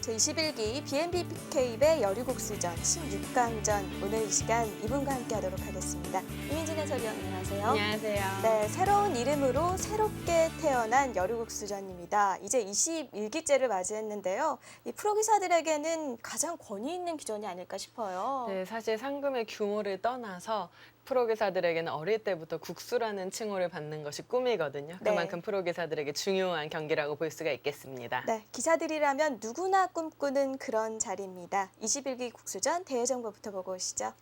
제21기 BNBK 여류국수전 16강전 오늘 이 시간 이분과 함께 하도록 하겠습니다. 이민진 해설위원 안녕하세요. 안녕하세요. 네, 새로운 이름으로 새롭게 태어난 여류국수전입니다. 이제 21기째를 맞이했는데요. 이 프로기사들에게는 가장 권위 있는 기전이 아닐까 싶어요. 네, 사실 상금의 규모를 떠나서 프로기사들에게는 어릴 때부터 국수라는 칭호를 받는 것이 꿈이거든요. 네. 그만큼 프로기사들에게 중요한 경기라고 볼 수가 있겠습니다. 네, 기사들이라면 누구나 꿈꾸는 그런 자리입니다. 21기 국수전 대회 정보부터 보고 오시죠.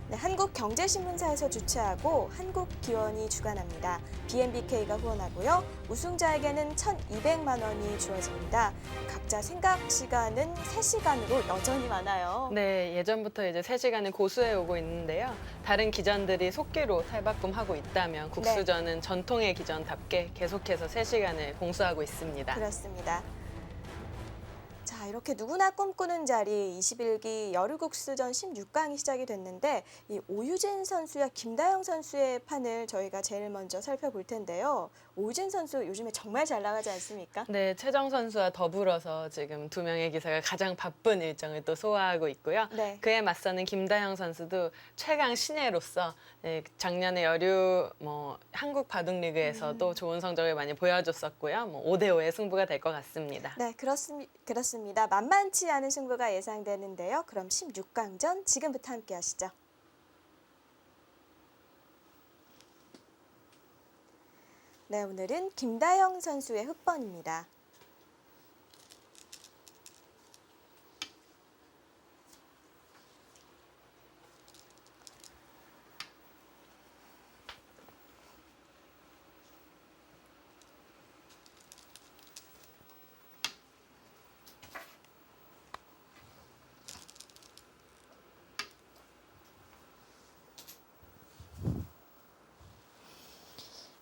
네, 한국경제신문사에서 주최하고 한국기원이 주관합니다. BNBK가 후원하고요. 우승자에게는 1,200만 원이 주어집니다. 각자 생각 시간은 3시간으로 여전히 많아요. 네, 예전부터 이제 3시간을 고수해 오고 있는데요. 다른 기전들이 속기로 탈바꿈하고 있다면 국수전은 전통의 기전답게 계속해서 3시간을 공수하고 있습니다. 그렇습니다. 자, 이렇게 누구나 꿈꾸는 자리 21기 여류국수전 16강이 시작이 됐는데 이 오유진 선수와 김다영 선수의 판을 저희가 제일 먼저 살펴볼 텐데요. 오유진 선수 요즘에 정말 잘 나가지 않습니까? 네, 최정 선수와 더불어서 지금 두 명의 기사가 가장 바쁜 일정을 또 소화하고 있고요. 네. 그에 맞서는 김다영 선수도 최강 신예로서 작년에 여류 한국 바둑리그에서도 좋은 성적을 많이 보여줬었고요. 5대5의 승부가 될 것 같습니다. 네, 그렇습니다. 만만치 않은 승부가 예상되는데요. 그럼 16강전 지금부터 함께 하시죠. 네, 오늘은 김다영 선수의 흑번입니다.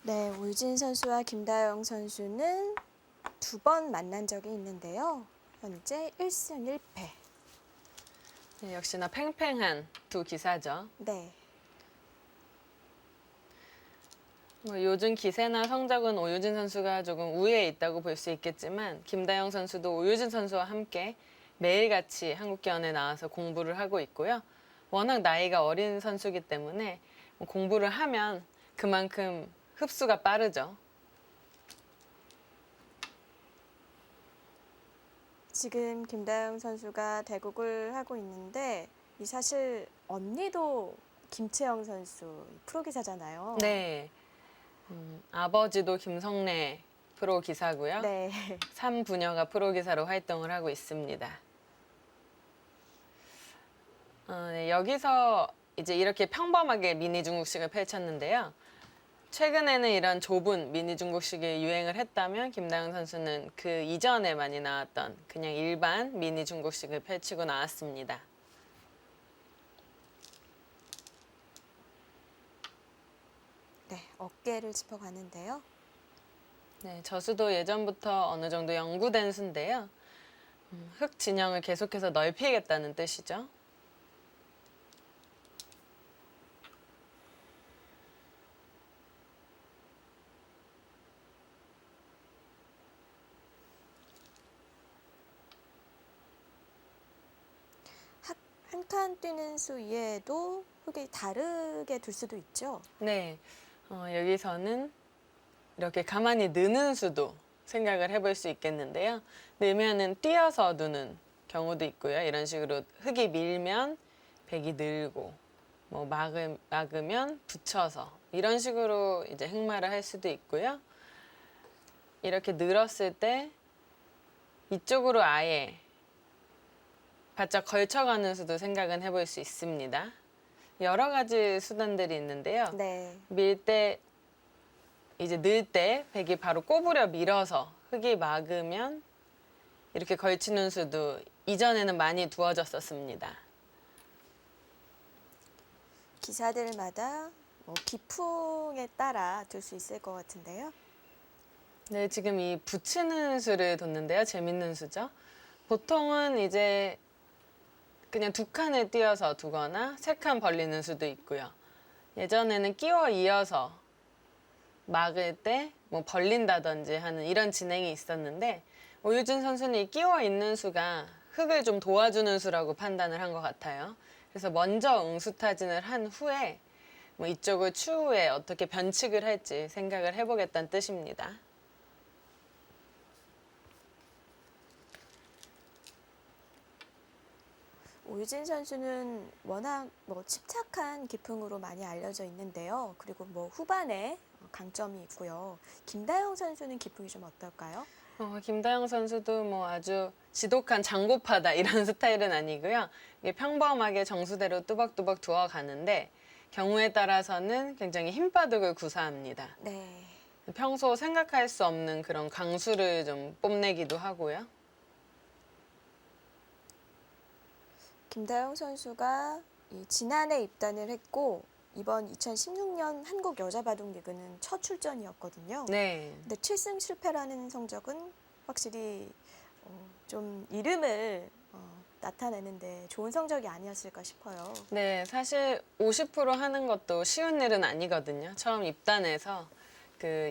네, 오유진 선수와 김다영 선수는 2번 만난 적이 있는데요. 현재 1승 1패. 네, 역시나 팽팽한 두 기사죠. 네, 요즘 기세나 성적은 오유진 선수가 조금 우위에 있다고 볼 수 있겠지만 김다영 선수도 오유진 선수와 함께 매일같이 한국기원에 나와서 공부를 하고 있고요. 워낙 나이가 어린 선수이기 때문에 공부를 하면 그만큼 흡수가 빠르죠. 지금 김다영 선수가 대국을 하고 있는데 이 사실 언니도 김채영 선수 프로기사잖아요. 네, 아버지도 김성래 프로기사고요. 네. 3부녀가 프로기사로 활동을 하고 있습니다. 네, 여기서 이제 이렇게 평범하게 미니 중국식을 펼쳤는데요. 최근에는 이런 좁은 미니 중국식이 유행을 했다면 김다영 선수는 그 이전에 많이 나왔던 그냥 일반 미니 중국식을 펼치고 나왔습니다. 네, 어깨를 짚어가는데요. 네, 저수도 예전부터 어느 정도 연구된 수인데요. 흙 진영을 계속해서 넓히겠다는 뜻이죠. 한 칸 뛰는 수 이외에도 흙이 다르게 둘 수도 있죠. 네, 여기서는 이렇게 가만히 느는 수도 생각을 해볼 수 있겠는데요. 늘면은 뛰어서 누는 경우도 있고요. 이런 식으로 흙이 밀면 백이 늘고, 막으면 붙여서 이런 식으로 이제 흑마를 할 수도 있고요. 이렇게 늘었을 때 이쪽으로 아예 바짝 걸쳐가는 수도 생각은 해볼 수 있습니다. 여러 가지 수단들이 있는데요. 네. 이제 늘 때 백이 바로 꼬부려 밀어서 흙이 막으면 이렇게 걸치는 수도 이전에는 많이 두어졌었습니다. 기사들마다 기풍에 따라 둘 수 있을 것 같은데요. 네, 지금 이 붙이는 수를 뒀는데요. 재밌는 수죠. 보통은 이제 그냥 2칸을 띄어서 두거나 3칸 벌리는 수도 있고요. 예전에는 끼워 이어서 막을 때 벌린다든지 하는 이런 진행이 있었는데 오유진 선수는 이 끼워 있는 수가 흙을 좀 도와주는 수라고 판단을 한 것 같아요. 그래서 먼저 응수타진을 한 후에 뭐 이쪽을 추후에 어떻게 변칙을 할지 생각을 해보겠다는 뜻입니다. 오유진 선수는 워낙 침착한 기풍으로 많이 알려져 있는데요. 그리고 후반에 강점이 있고요. 김다영 선수는 기풍이 좀 어떨까요? 김다영 선수도 뭐 아주 지독한 장고파다 이런 스타일은 아니고요. 이게 평범하게 정수대로 뚜벅뚜벅 두어 가는데 경우에 따라서는 굉장히 힘바둑을 구사합니다. 네. 평소 생각할 수 없는 그런 강수를 좀 뽐내기도 하고요. 김다영 선수가 지난해 입단을 했고 이번 2016년 한국 여자바둑리그는 첫 출전이었거든요. 네. 근데 7승 실패라는 성적은 확실히 좀 이름을 나타내는데 좋은 성적이 아니었을까 싶어요. 네, 사실 50% 하는 것도 쉬운 일은 아니거든요. 처음 입단해서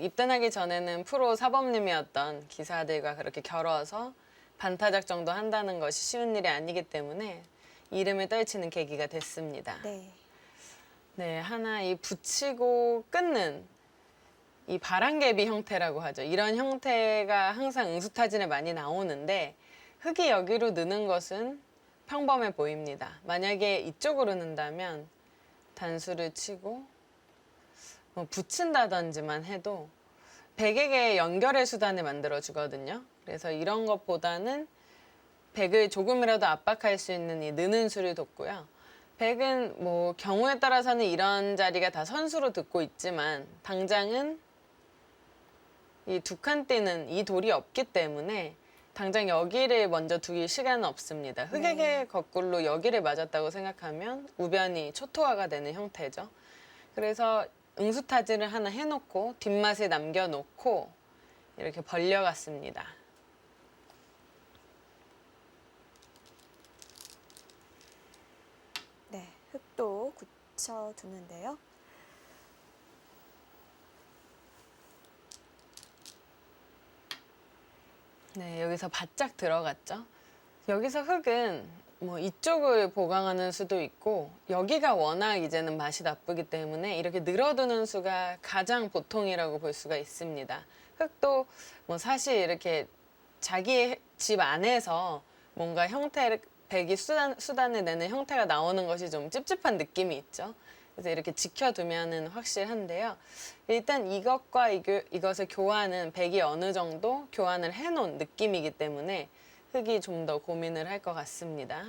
입단하기 전에는 프로 사범님이었던 기사들과 그렇게 겨뤄서 반타작 정도 한다는 것이 쉬운 일이 아니기 때문에 이름을 떨치는 계기가 됐습니다. 네. 네, 하나 이 붙이고 끊는 이 바람개비 형태라고 하죠. 이런 형태가 항상 응수타진에 많이 나오는데 흙이 여기로 느는 것은 평범해 보입니다. 만약에 이쪽으로 는다면 단수를 치고 붙인다든지만 해도 백에게 연결의 수단을 만들어 주거든요. 그래서 이런 것보다는 백을 조금이라도 압박할 수 있는 이 느는 수를 뒀고요. 백은 경우에 따라서는 이런 자리가 다 선수로 듣고 있지만 당장은 이 두 칸 띄는 이 돌이 없기 때문에 당장 여기를 먼저 두길 시간은 없습니다. 흙에게 네. 거꾸로 여기를 맞았다고 생각하면 우변이 초토화가 되는 형태죠. 그래서 응수타진을 하나 해놓고 뒷맛을 남겨놓고 이렇게 벌려갔습니다. 네, 흙도 굳혀두는데요. 네, 여기서 바짝 들어갔죠. 여기서 흙은 이쪽을 보강하는 수도 있고 여기가 워낙 이제는 맛이 나쁘기 때문에 이렇게 늘어두는 수가 가장 보통이라고 볼 수가 있습니다. 흙도 사실 이렇게 자기 집 안에서 뭔가 형태를 백이 수단을 내는 형태가 나오는 것이 좀 찝찝한 느낌이 있죠. 그래서 이렇게 지켜두면은 확실한데요. 일단 이것과 이것을 교환은 백이 어느 정도 교환을 해놓은 느낌이기 때문에 흙이 좀 더 고민을 할 것 같습니다.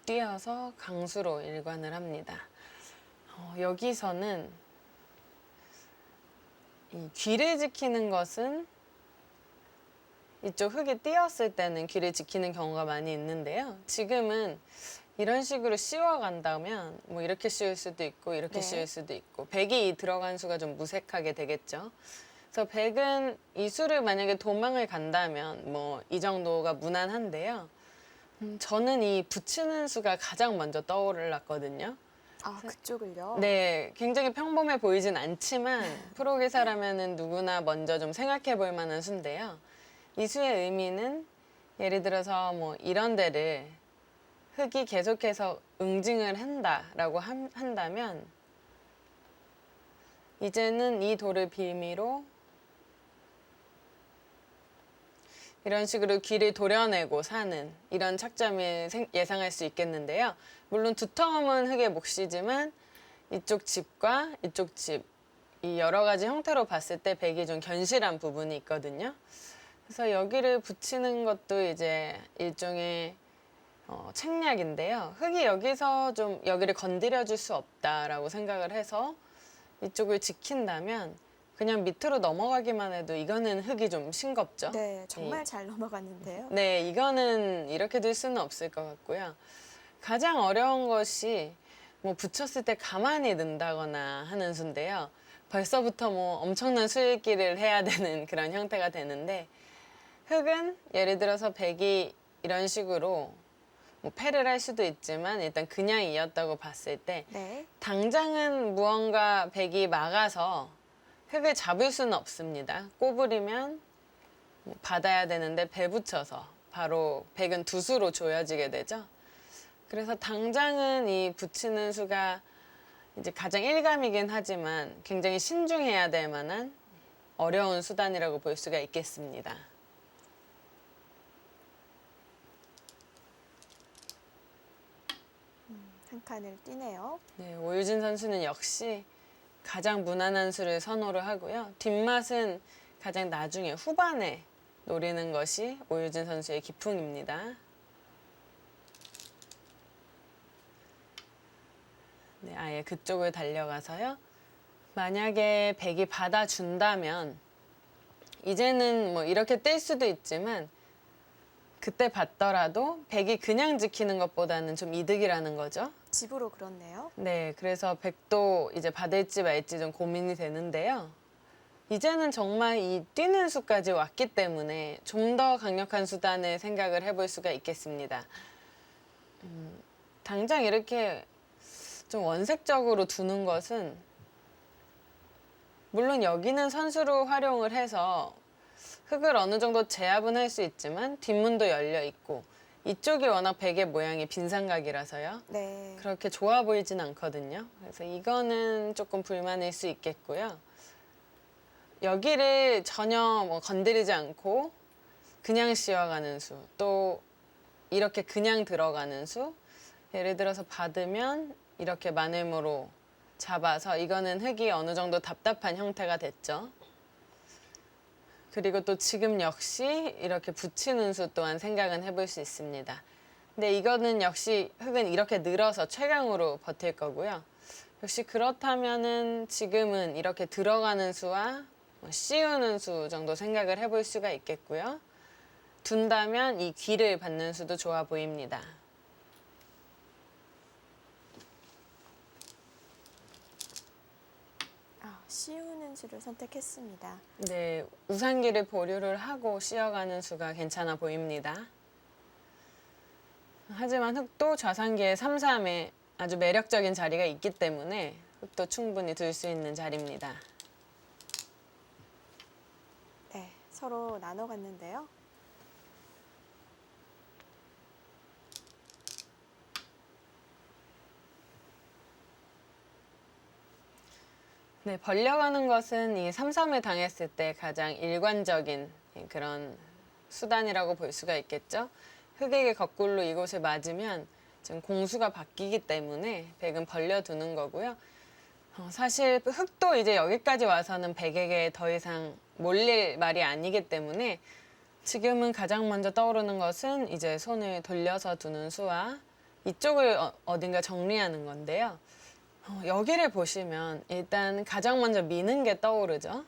뛰어서 강수로 일관을 합니다. 여기서는 이 귀를 지키는 것은 이쪽 흙이 띄었을 때는 귀를 지키는 경우가 많이 있는데요. 지금은 이런 식으로 씌워간다면 이렇게 씌울 수도 있고 이렇게 네. 씌울 수도 있고 백이 들어간 수가 좀 무색하게 되겠죠. 그래서 백은 이 수를 만약에 도망을 간다면 이 정도가 무난한데요. 저는 이 붙이는 수가 가장 먼저 떠올랐거든요. 아, 그쪽을요? 네, 굉장히 평범해 보이진 않지만 프로 기사라면은 누구나 먼저 좀 생각해 볼 만한 수인데요. 이 수의 의미는 예를 들어서 이런 데를 흙이 계속해서 응징을 한다라고 한다면 이제는 이 돌을 빌미로 이런 식으로 귀를 도려내고 사는 이런 착점을 예상할 수 있겠는데요. 물론 두터움은 흙의 몫이지만 이쪽 집과 이쪽 집, 이 여러 가지 형태로 봤을 때 백이 좀 견실한 부분이 있거든요. 그래서 여기를 붙이는 것도 이제 일종의 책략인데요. 흙이 여기서 좀 여기를 건드려 줄 수 없다라고 생각을 해서 이쪽을 지킨다면 그냥 밑으로 넘어가기만 해도 이거는 흙이 좀 싱겁죠. 네, 정말 잘 넘어갔는데요. 네, 이거는 이렇게 둘 수는 없을 것 같고요. 가장 어려운 것이 붙였을 때 가만히 는다거나 하는 수인데요. 벌써부터 엄청난 수읽기를 해야 되는 그런 형태가 되는데 흙은 예를 들어서 백이 이런 식으로 뭐 패를 할 수도 있지만 일단 그냥 이었다고 봤을 때 네. 당장은 무언가 백이 막아서 흙을 잡을 수는 없습니다. 꼬부리면 뭐 받아야 되는데 배 붙여서 바로 백은 두 수로 조여지게 되죠. 그래서 당장은 이 붙이는 수가 이제 가장 일감이긴 하지만 굉장히 신중해야 될 만한 어려운 수단이라고 볼 수가 있겠습니다. 한 칸을 띄네요. 네, 오유진 선수는 역시 가장 무난한 수를 선호를 하고요. 뒷맛은 가장 나중에 후반에 노리는 것이 오유진 선수의 기풍입니다. 네, 아예 그쪽을 달려가서요. 만약에 백이 받아준다면 이제는 뭐 이렇게 뛸 수도 있지만 그때 받더라도 백이 그냥 지키는 것보다는 좀 이득이라는 거죠. 집으로 그렇네요. 네, 그래서 백도 이제 받을지 말지 좀 고민이 되는데요. 이제는 정말 이 뛰는 수까지 왔기 때문에 좀 더 강력한 수단을 생각을 해볼 수가 있겠습니다. 당장 이렇게 좀 원색적으로 두는 것은 물론 여기는 선수로 활용을 해서 흙을 어느 정도 제압은 할 수 있지만 뒷문도 열려 있고 이쪽이 워낙 백의 모양이 빈삼각이라서요. 네. 그렇게 좋아 보이진 않거든요. 그래서 이거는 조금 불만일 수 있겠고요. 여기를 전혀 뭐 건드리지 않고 그냥 씌워가는 수, 또 이렇게 그냥 들어가는 수, 예를 들어서 받으면 이렇게 마늘모로 잡아서 이거는 흙이 어느 정도 답답한 형태가 됐죠. 그리고 또 지금 역시 이렇게 붙이는 수 또한 생각은 해볼 수 있습니다. 근데 이거는 역시 흙은 이렇게 늘어서 최강으로 버틸 거고요. 역시 그렇다면은 지금은 이렇게 들어가는 수와 씌우는 수 정도 생각을 해볼 수가 있겠고요. 둔다면 이 귀를 받는 수도 좋아 보입니다. 씌우는 수를 선택했습니다. 네, 우산기를 보류를 하고 씌어가는 수가 괜찮아 보입니다. 하지만 흙도 좌상기의 3, 3에 아주 매력적인 자리가 있기 때문에 흙도 충분히 둘 수 있는 자리입니다. 네, 서로 나눠 갔는데요. 네, 벌려가는 것은 이 3, 3을 당했을 때 가장 일관적인 그런 수단이라고 볼 수가 있겠죠. 흙에게 거꾸로 이곳을 맞으면 지금 공수가 바뀌기 때문에 백은 벌려두는 거고요. 사실 흙도 이제 여기까지 와서는 백에게 더 이상 몰릴 말이 아니기 때문에 지금은 가장 먼저 떠오르는 것은 이제 손을 돌려서 두는 수와 이쪽을 어딘가 정리하는 건데요. 여기를 보시면 일단 가장 먼저 미는 게 떠오르죠.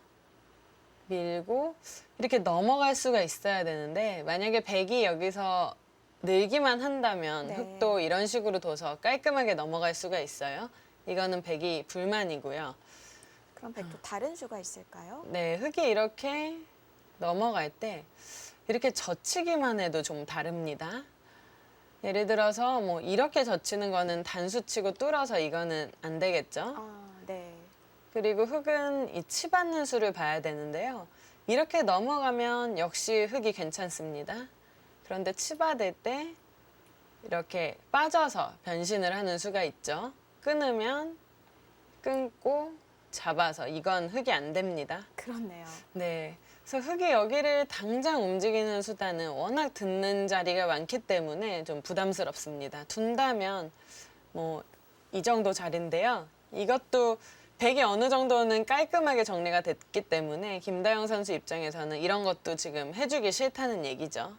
밀고 이렇게 넘어갈 수가 있어야 되는데 만약에 백이 여기서 늘기만 한다면 네. 흙도 이런 식으로 둬서 깔끔하게 넘어갈 수가 있어요. 이거는 백이 불만이고요. 그럼 백도 다른 수가 있을까요? 네, 흙이 이렇게 넘어갈 때 이렇게 젖히기만 해도 좀 다릅니다. 예를 들어서 뭐 이렇게 젖히는 거는 단수치고 뚫어서 이거는 안 되겠죠. 네. 그리고 흙은 이 치받는 수를 봐야 되는데요. 이렇게 넘어가면 역시 흙이 괜찮습니다. 그런데 치받을 때 이렇게 빠져서 변신을 하는 수가 있죠. 끊으면 끊고 잡아서 이건 흙이 안 됩니다. 그렇네요. 네. 그래서 흙이 여기를 당장 움직이는 수단은 워낙 듣는 자리가 많기 때문에 좀 부담스럽습니다. 둔다면 뭐 이 정도 자리인데요. 이것도 백이 어느 정도는 깔끔하게 정리가 됐기 때문에 김다영 선수 입장에서는 이런 것도 지금 해주기 싫다는 얘기죠.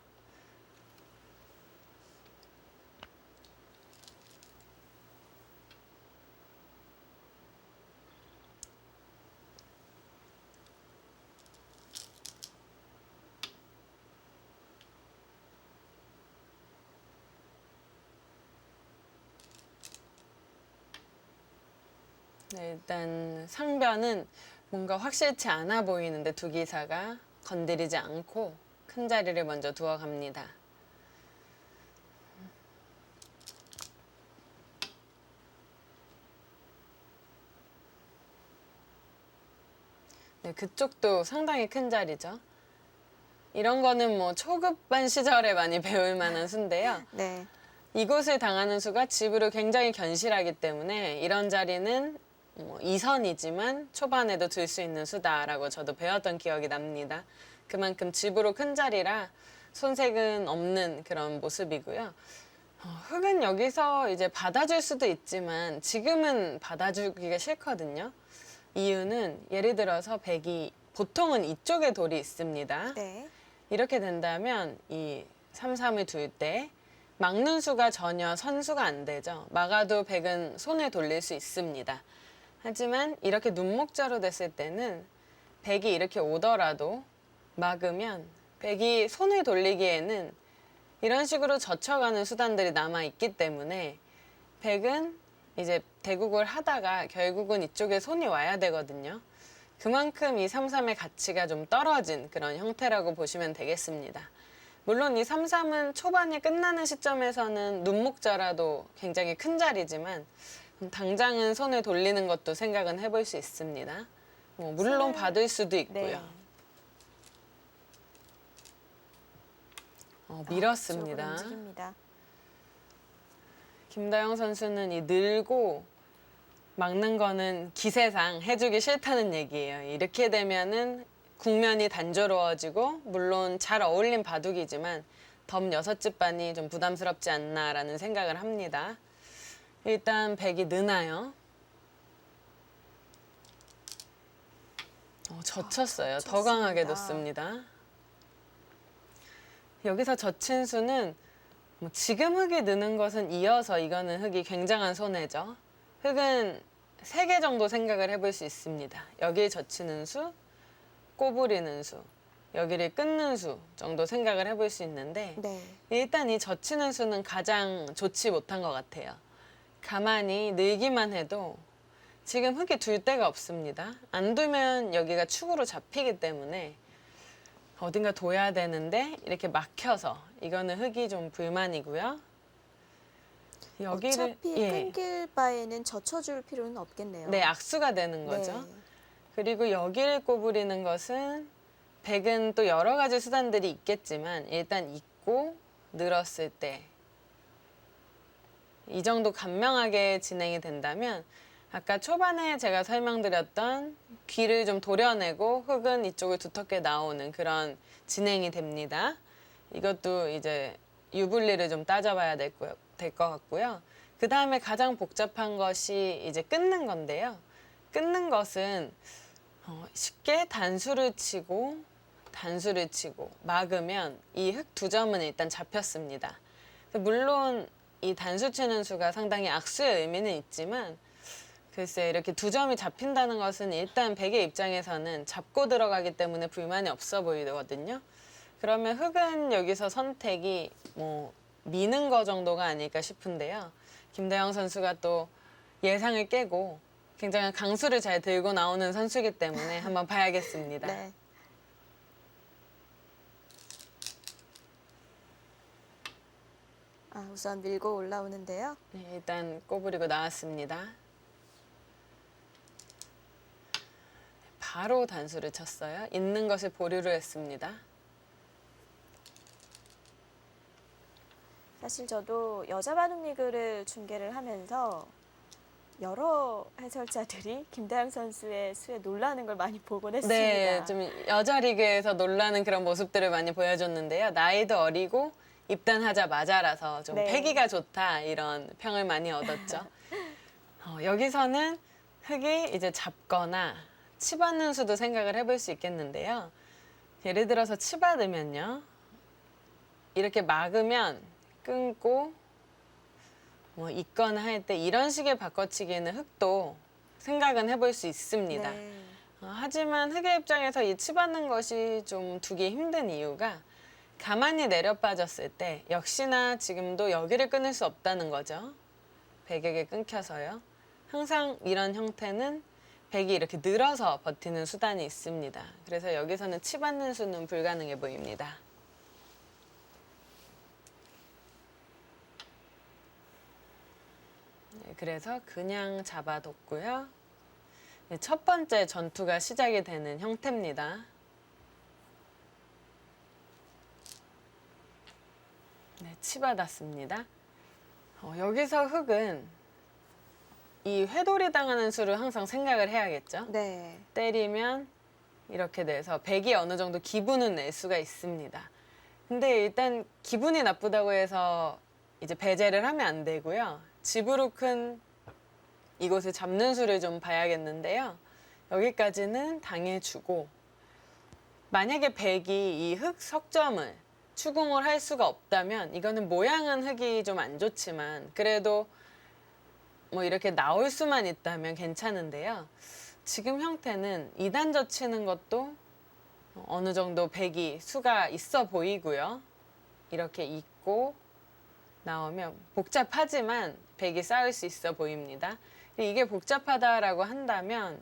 네, 일단 상변은 뭔가 확실치 않아 보이는데 두 기사가 건드리지 않고 큰 자리를 먼저 두어 갑니다. 네, 그쪽도 상당히 큰 자리죠. 이런 거는 뭐 초급반 시절에 많이 배울 만한 수인데요. 네. 이곳을 당하는 수가 집으로 굉장히 견실하기 때문에 이런 자리는 뭐 2선이지만 초반에도 들 수 있는 수다라고 저도 배웠던 기억이 납니다. 그만큼 집으로 큰 자리라 손색은 없는 그런 모습이고요. 흙은 여기서 이제 받아줄 수도 있지만 지금은 받아주기가 싫거든요. 이유는 예를 들어서 백이 보통은 이쪽에 돌이 있습니다. 네. 이렇게 된다면 이 3, 3을 둘 때 막는 수가 전혀 선수가 안 되죠. 막아도 백은 손에 돌릴 수 있습니다. 하지만 이렇게 눈목자로 됐을 때는 백이 이렇게 오더라도 막으면 백이 손을 돌리기에는 이런 식으로 젖혀가는 수단들이 남아있기 때문에 백은 이제 대국을 하다가 결국은 이쪽에 손이 와야 되거든요. 그만큼 이 3-3의 가치가 좀 떨어진 그런 형태라고 보시면 되겠습니다. 물론 이 3-3은 초반이 끝나는 시점에서는 눈목자라도 굉장히 큰 자리지만 당장은 손을 돌리는 것도 생각은 해볼 수 있습니다. 물론 받을 수도 있고요. 네. 밀었습니다. 앞쪽으로 움직입니다. 김다영 선수는 이 늘고 막는 거는 기세상 해주기 싫다는 얘기예요. 이렇게 되면은 국면이 단조로워지고 물론 잘 어울린 바둑이지만 덤 6집반이 좀 부담스럽지 않나라는 생각을 합니다. 일단 백이 느나요. 젖혔어요. 더 강하게 뒀습니다. 여기서 젖힌 수는 지금 흙이 느는 것은 이어서 이거는 흙이 굉장한 손해죠. 흙은 3개 정도 생각을 해볼 수 있습니다. 여기를 젖히는 수, 꼬부리는 수, 여기를 끊는 수 정도 생각을 해볼 수 있는데 네. 일단 이 젖히는 수는 가장 좋지 못한 것 같아요. 가만히 늘기만 해도 지금 흙이 둘 데가 없습니다. 안 두면 여기가 축으로 잡히기 때문에 어딘가 둬야 되는데 이렇게 막혀서 이거는 흙이 좀 불만이고요. 여기를 어차피 끊길 바에는 젖혀줄 필요는 없겠네요. 네, 악수가 되는 거죠. 네. 그리고 여기를 꼬부리는 것은 백은 또 여러 가지 수단들이 있겠지만 일단 있고 늘었을 때 이 정도 간명하게 진행이 된다면 아까 초반에 제가 설명드렸던 귀를 좀 도려내고 흙은 이쪽을 두텁게 나오는 그런 진행이 됩니다. 이것도 이제 유불리를 좀 따져봐야 될 것 같고요. 그 다음에 가장 복잡한 것이 이제 끊는 건데요. 끊는 것은 쉽게 단수를 치고 막으면 이 흙 2점은 일단 잡혔습니다. 물론 이 단수 치는 수가 상당히 악수의 의미는 있지만 글쎄 이렇게 2점이 잡힌다는 것은 일단 백의 입장에서는 잡고 들어가기 때문에 불만이 없어 보이거든요. 그러면 흙은 여기서 선택이 미는 거 정도가 아닐까 싶은데요. 김다영 선수가 또 예상을 깨고 굉장히 강수를 잘 들고 나오는 선수이기 때문에 한번 봐야겠습니다. 네. 우선 밀고 올라오는데요. 네, 일단 꼬부리고 나왔습니다. 바로 단수를 쳤어요. 있는 것을 보류를 했습니다. 사실 저도 여자 바둑 리그를 중계를 하면서 여러 해설자들이 김다영 선수의 수에 놀라는 걸 많이 보곤 했습니다. 네, 좀 여자 리그에서 놀라는 그런 모습들을 많이 보여줬는데요. 나이도 어리고 입단하자마자라서 좀 네. 패기가 좋다 이런 평을 많이 얻었죠. 여기서는 흙이 이제 잡거나 치받는 수도 생각을 해볼 수 있겠는데요. 예를 들어서 치받으면요. 이렇게 막으면 끊고 있거나 할 때 이런 식의 바꿔치기는 흙도 생각은 해볼 수 있습니다. 네. 하지만 흙의 입장에서 이 치받는 것이 좀 두기 힘든 이유가 가만히 내려 빠졌을 때 역시나 지금도 여기를 끊을 수 없다는 거죠. 백에게 끊겨서요. 항상 이런 형태는 백이 이렇게 늘어서 버티는 수단이 있습니다. 그래서 여기서는 치받는 수는 불가능해 보입니다. 네, 그래서 그냥 잡아뒀고요. 첫 번째 전투가 시작이 되는 형태입니다. 네, 치받았습니다. 여기서 흑은 이 회돌이 당하는 수를 항상 생각을 해야겠죠. 네. 때리면 이렇게 돼서 백이 어느 정도 기분은 낼 수가 있습니다. 근데 일단 기분이 나쁘다고 해서 이제 배제를 하면 안 되고요. 집으로 큰 이곳을 잡는 수를 좀 봐야겠는데요. 여기까지는 당해주고 만약에 백이 이 흑 석점을 추궁을 할 수가 없다면 이거는 모양은 흑이 좀 안 좋지만 그래도 뭐 이렇게 나올 수만 있다면 괜찮은데요. 지금 형태는 2단 젖히는 것도 어느 정도 백이 수가 있어 보이고요. 이렇게 있고 나오면 복잡하지만 백이 쌓을 수 있어 보입니다. 이게 복잡하다라고 한다면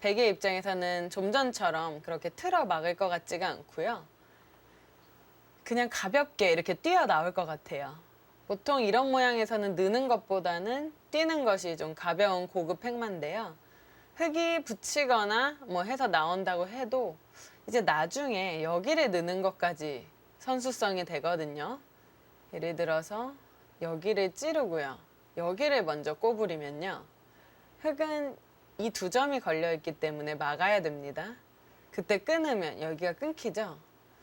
백의 입장에서는 좀 전처럼 그렇게 틀어 막을 것 같지가 않고요. 그냥 가볍게 이렇게 뛰어 나올 것 같아요. 보통 이런 모양에서는 느는 것보다는 뛰는 것이 좀 가벼운 고급 획만인데요. 흙이 붙이거나 뭐 해서 나온다고 해도 이제 나중에 여기를 느는 것까지 선수성이 되거든요. 예를 들어서 여기를 찌르고요. 여기를 먼저 꼬부리면요. 흙은 이 두 점이 걸려 있기 때문에 막아야 됩니다. 그때 끊으면 여기가 끊기죠.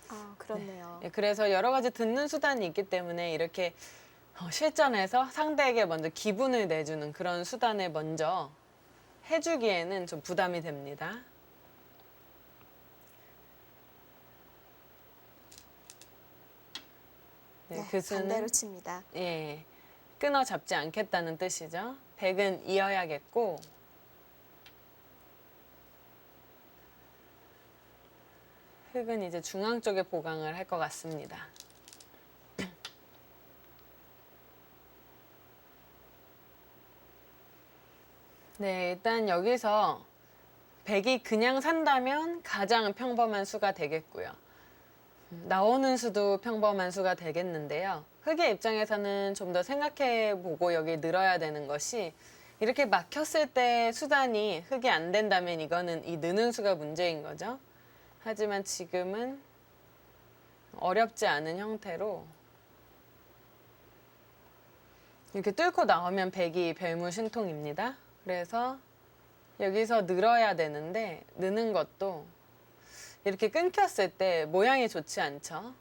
아, 그렇네요. 예, 그래서 여러 가지 듣는 수단이 있기 때문에 이렇게 실전에서 상대에게 먼저 기분을 내주는 그런 수단을 먼저 해주기에는 좀 부담이 됩니다. 네, 그 수는 반대로 칩니다. 예, 끊어 잡지 않겠다는 뜻이죠. 백은 이어야겠고 흑은 이제 중앙 쪽에 보강을 할 것 같습니다. 네, 일단 여기서 백이 그냥 산다면 가장 평범한 수가 되겠고요. 나오는 수도 평범한 수가 되겠는데요. 흑의 입장에서는 좀 더 생각해보고 여기 늘어야 되는 것이 이렇게 막혔을 때 수단이 흑이 안 된다면 이거는 이 느는 수가 문제인 거죠. 하지만 지금은 어렵지 않은 형태로 이렇게 뚫고 나오면 백이 별무신통입니다. 그래서 여기서 늘어야 되는데 느는 것도 이렇게 끊겼을 때 모양이 좋지 않죠.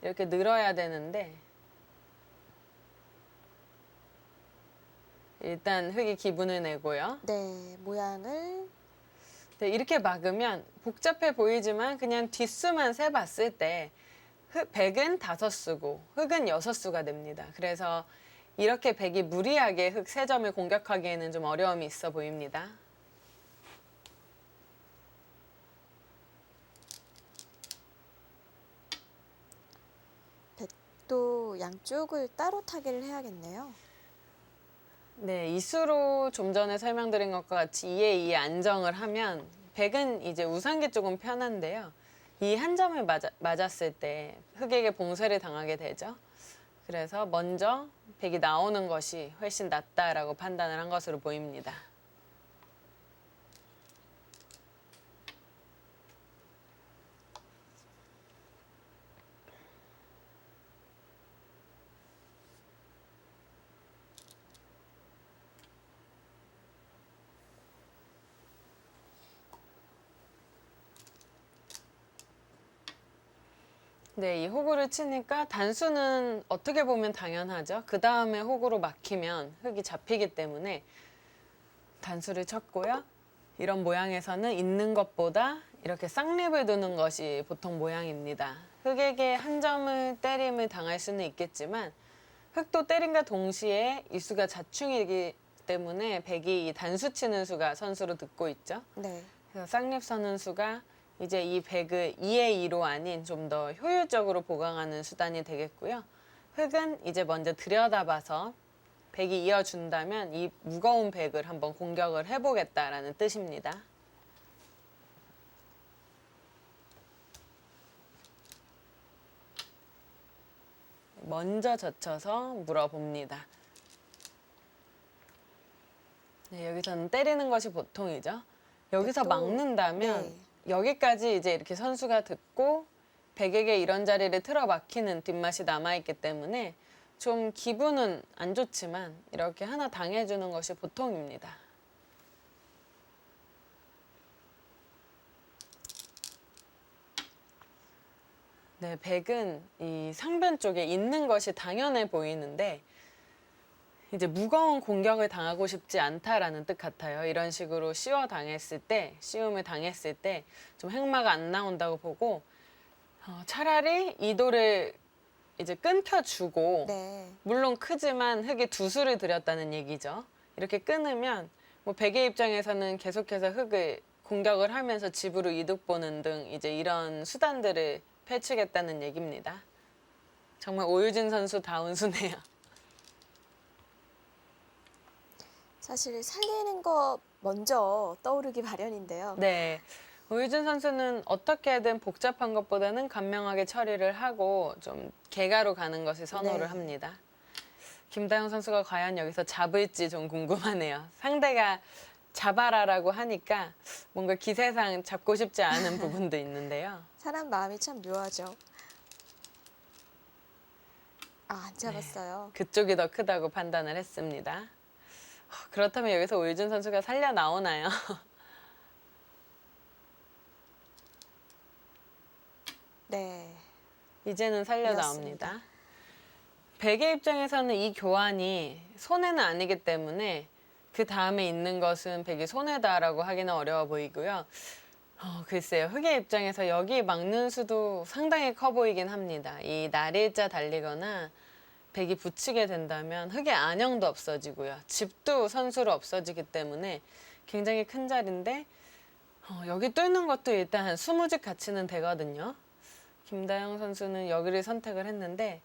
이렇게 늘어야 되는데 일단 흑이 기분을 내고요. 네, 모양을 네, 이렇게 막으면 복잡해 보이지만 그냥 뒷수만 세봤을 때 백은 5수고 흑은 6수가 됩니다. 그래서 이렇게 백이 무리하게 흑 3점을 공격하기에는 좀 어려움이 있어 보입니다. 백도 양쪽을 따로 타기를 해야겠네요. 네, 이수로 좀 전에 설명드린 것과 같이 2에 2에 안정을 하면 백은 이제 우상기 쪽은 편한데요. 이 한 점을 맞았을 때 흑에게 봉쇄를 당하게 되죠. 그래서 먼저 백이 나오는 것이 훨씬 낫다라고 판단을 한 것으로 보입니다. 네, 이 호구를 치니까 단수는 어떻게 보면 당연하죠. 그 다음에 호구로 막히면 흑이 잡히기 때문에 단수를 쳤고요. 이런 모양에서는 있는 것보다 이렇게 쌍립을 두는 것이 보통 모양입니다. 흑에게 한 점을 때림을 당할 수는 있겠지만 흑도 때림과 동시에 이수가 자충이기 때문에 백이 이 단수 치는 수가 선수로 듣고 있죠. 네. 그래서 쌍립 서는 수가 이제 이 백을 2의 2로 아닌 좀 더 효율적으로 보강하는 수단이 되겠고요. 흑은 이제 먼저 들여다봐서 백이 이어준다면 이 무거운 백을 한번 공격을 해보겠다라는 뜻입니다. 먼저 젖혀서 물어봅니다. 네, 여기서는 때리는 것이 보통이죠. 여기서 또, 막는다면 네. 여기까지 이제 이렇게 선수가 듣고 백에게 이런 자리를 틀어 막히는 뒷맛이 남아있기 때문에 좀 기분은 안 좋지만 이렇게 하나 당해주는 것이 보통입니다. 네, 백은 이 상변 쪽에 있는 것이 당연해 보이는데 이제 무거운 공격을 당하고 싶지 않다라는 뜻 같아요. 이런 식으로 시움을 당했을 때 좀 행마가 안 나온다고 보고 차라리 이도를 이제 끊겨주고 네. 물론 크지만 흙에 두 수를 들였다는 얘기죠. 이렇게 끊으면 뭐 백의 입장에서는 계속해서 흙을 공격을 하면서 집으로 이득 보는 등 이제 이런 수단들을 펼치겠다는 얘기입니다. 정말 오유진 선수 다운 수네요. 사실 살리는 거 먼저 떠오르기 마련인데요. 네. 오유진 선수는 어떻게든 복잡한 것보다는 간명하게 처리를 하고 좀 개가로 가는 것을 선호를 네. 합니다. 김다영 선수가 과연 여기서 잡을지 좀 궁금하네요. 상대가 잡아라라고 하니까 뭔가 기세상 잡고 싶지 않은 부분도 있는데요. 사람 마음이 참 묘하죠. 아, 안 잡았어요. 그쪽이 더 크다고 판단을 했습니다. 그렇다면 여기서 오유진 선수가 살려 나오나요? 네. 이제는 살려 이었습니다. 나옵니다. 백의 입장에서는 이 교환이 손해는 아니기 때문에 그 다음에 있는 것은 백이 손해다라고 하기는 어려워 보이고요. 글쎄요. 흑의 입장에서 여기 막는 수도 상당히 커 보이긴 합니다. 이 날일자 달리거나 백이 붙이게 된다면 흑의 안형도 없어지고요. 집도 선수로 없어지기 때문에 굉장히 큰 자리인데 여기 뚫는 것도 일단 한 20집 가치는 되거든요. 김다영 선수는 여기를 선택을 했는데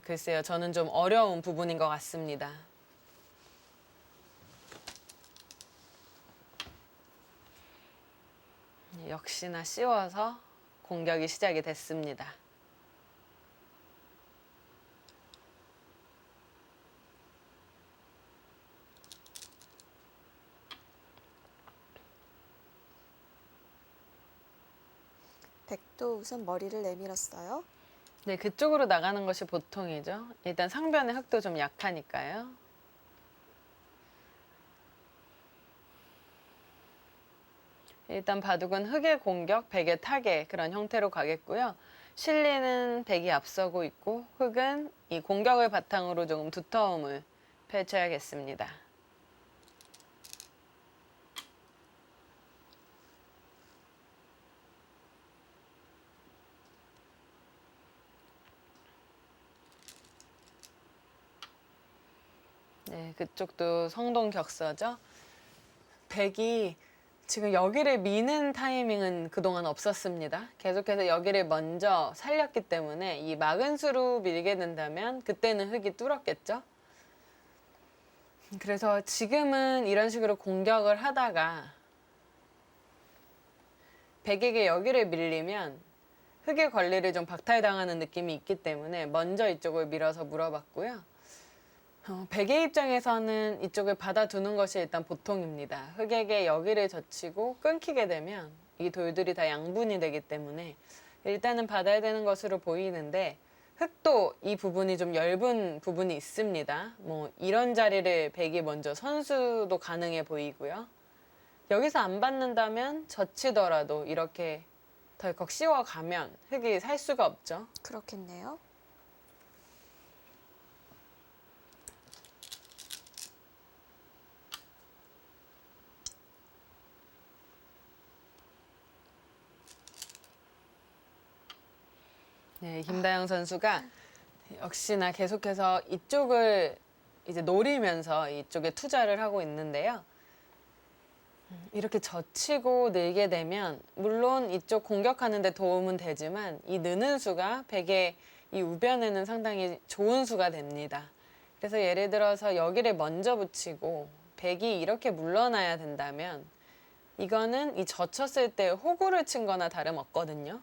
글쎄요. 저는 좀 어려운 부분인 것 같습니다. 역시나 씌워서 공격이 시작이 됐습니다. 백도 우선 머리를 내밀었어요. 네, 그쪽으로 나가는 것이 보통이죠. 일단 상변의 흙도 좀 약하니까요. 일단 바둑은 흙의 공격, 백의 타개 그런 형태로 가겠고요. 실리는 백이 앞서고 있고 흙은 이 공격을 바탕으로 조금 두터움을 펼쳐야겠습니다. 네, 그쪽도 성동격서죠. 백이 지금 여기를 미는 타이밍은 그동안 없었습니다. 계속해서 여기를 먼저 살렸기 때문에 이 막은 수로 밀게 된다면 그때는 흙이 뚫었겠죠. 그래서 지금은 이런 식으로 공격을 하다가 백에게 여기를 밀리면 흙의 권리를 좀 박탈당하는 느낌이 있기 때문에 먼저 이쪽을 밀어서 물어봤고요. 백의 입장에서는 이쪽을 받아두는 것이 일단 보통입니다. 흑에게 여기를 젖히고 끊기게 되면 이 돌들이 다 양분이 되기 때문에 일단은 받아야 되는 것으로 보이는데 흑도 이 부분이 좀 엷은 부분이 있습니다. 뭐 이런 자리를 백이 먼저 선수도 가능해 보이고요. 여기서 안 받는다면 젖히더라도 이렇게 덜컥 씌워가면 흑이 살 수가 없죠. 그렇겠네요. 네, 김다영 선수가 역시나 계속해서 이쪽을 이제 노리면서 이쪽에 투자를 하고 있는데요. 이렇게 젖히고 늘게 되면 물론 이쪽 공격하는 데 도움은 되지만 이 느는 수가 백의 이 우변에는 상당히 좋은 수가 됩니다. 그래서 예를 들어서 여기를 먼저 붙이고 백이 이렇게 물러나야 된다면 이거는 이 젖혔을 때 호구를 친 거나 다름없거든요.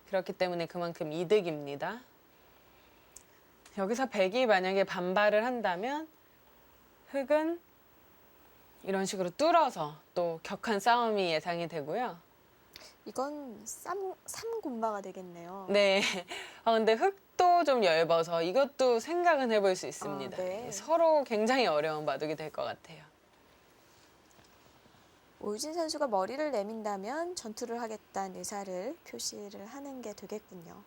그렇기 때문에 그만큼 이득입니다. 여기서 백이 만약에 반발을 한다면 흑은 이런 식으로 뚫어서 또 격한 싸움이 예상이 되고요. 이건 삼군마가 되겠네요. 네. 근데 흙도 좀 얇아서 이것도 생각은 해볼 수 있습니다. 네. 서로 굉장히 어려운 바둑이 될 것 같아요. 오유진 선수가 머리를 내민다면 전투를 하겠다는 의사를 표시를 하는 게 되겠군요.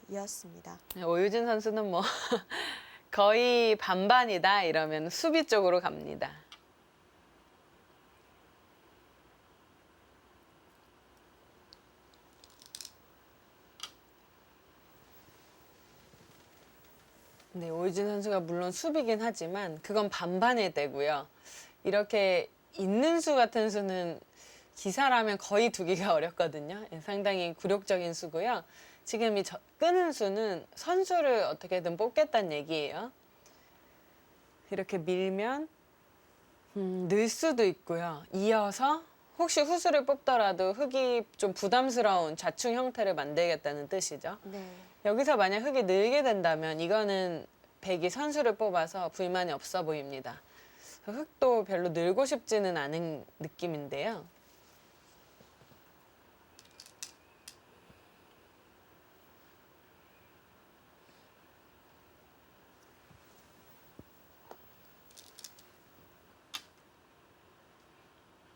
이었습니다. 오유진 선수는 뭐 거의 반반이다 이러면 수비 쪽으로 갑니다. 네, 오유진 선수가 물론 수비긴 하지만 그건 반반일 때고요. 이렇게 있는 수 같은 수는 기사라면 거의 두기가 어렵거든요. 상당히 굴욕적인 수고요. 지금 이 끄는 수는 선수를 어떻게든 뽑겠다는 얘기예요. 이렇게 밀면 늘 수도 있고요. 이어서 혹시 후수를 뽑더라도 흙이 좀 부담스러운 좌충 형태를 만들겠다는 뜻이죠. 네. 여기서 만약 흙이 늘게 된다면 이거는 백이 선수를 뽑아서 불만이 없어 보입니다. 흙도 별로 늘고 싶지는 않은 느낌인데요.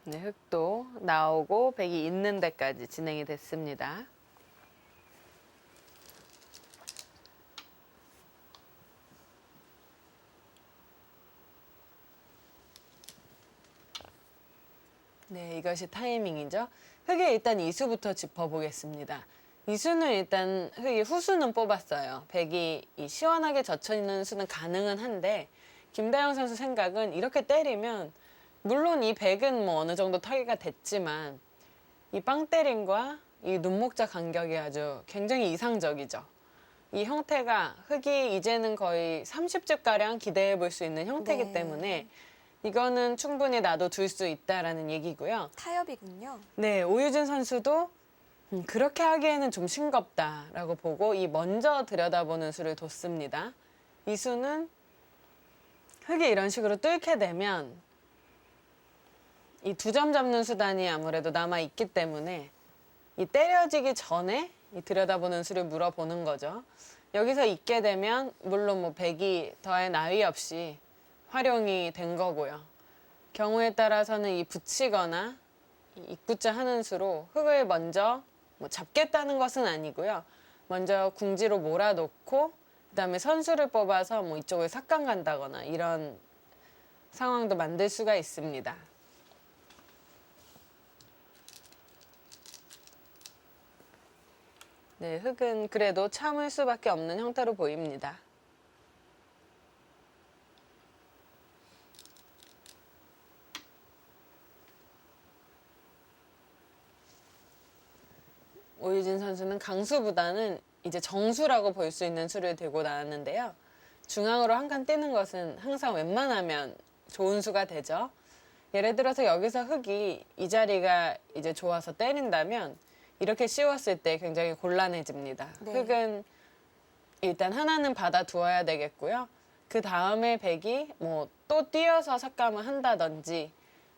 네, 흙도 나오고 백이 있는 데까지 진행이 됐습니다. 네, 이것이 타이밍이죠. 흙에 일단 이수부터 짚어보겠습니다. 이수는 일단 흙이 후수는 뽑았어요. 백이 이 시원하게 젖혀있는 수는 가능은 한데 김다영 선수 생각은 이렇게 때리면 물론 이 백은 뭐 어느 정도 타개가 됐지만 이 빵 때림과 이 눈목자 간격이 아주 굉장히 이상적이죠. 이 형태가 흙이 이제는 거의 30집가량 기대해 볼 수 있는 형태이기 네. 때문에 이거는 충분히 놔둬둘 수 있다라는 얘기고요. 타협이군요. 네, 오유진 선수도 그렇게 하기에는 좀 싱겁다라고 보고 이 먼저 들여다보는 수를 뒀습니다. 이 수는 흙이 이런 식으로 뚫게 되면 이 2점 잡는 수단이 아무래도 남아있기 때문에 이 때려지기 전에 이 들여다보는 수를 물어보는 거죠. 여기서 있게 되면 물론 뭐 백이 더할 나위 없이 활용이 된 거고요. 경우에 따라서는 이 붙이거나 이 입구자 하는 수로 흙을 먼저 뭐 잡겠다는 것은 아니고요. 먼저 궁지로 몰아놓고 그다음에 선수를 뽑아서 뭐 이쪽을 삭감 간다거나 이런 상황도 만들 수가 있습니다. 네, 흙은 그래도 참을 수밖에 없는 형태로 보입니다. 오유진 선수는 강수보다는 이제 정수라고 볼 수 있는 수를 들고 나왔는데요. 중앙으로 한 칸 뛰는 것은 항상 웬만하면 좋은 수가 되죠. 예를 들어서 여기서 흙이 이 자리가 이제 좋아서 때린다면 이렇게 씌웠을 때 굉장히 곤란해집니다. 네. 흙은 일단 하나는 받아두어야 되겠고요. 그 다음에 백이 뭐 또 뛰어서 삭감을 한다든지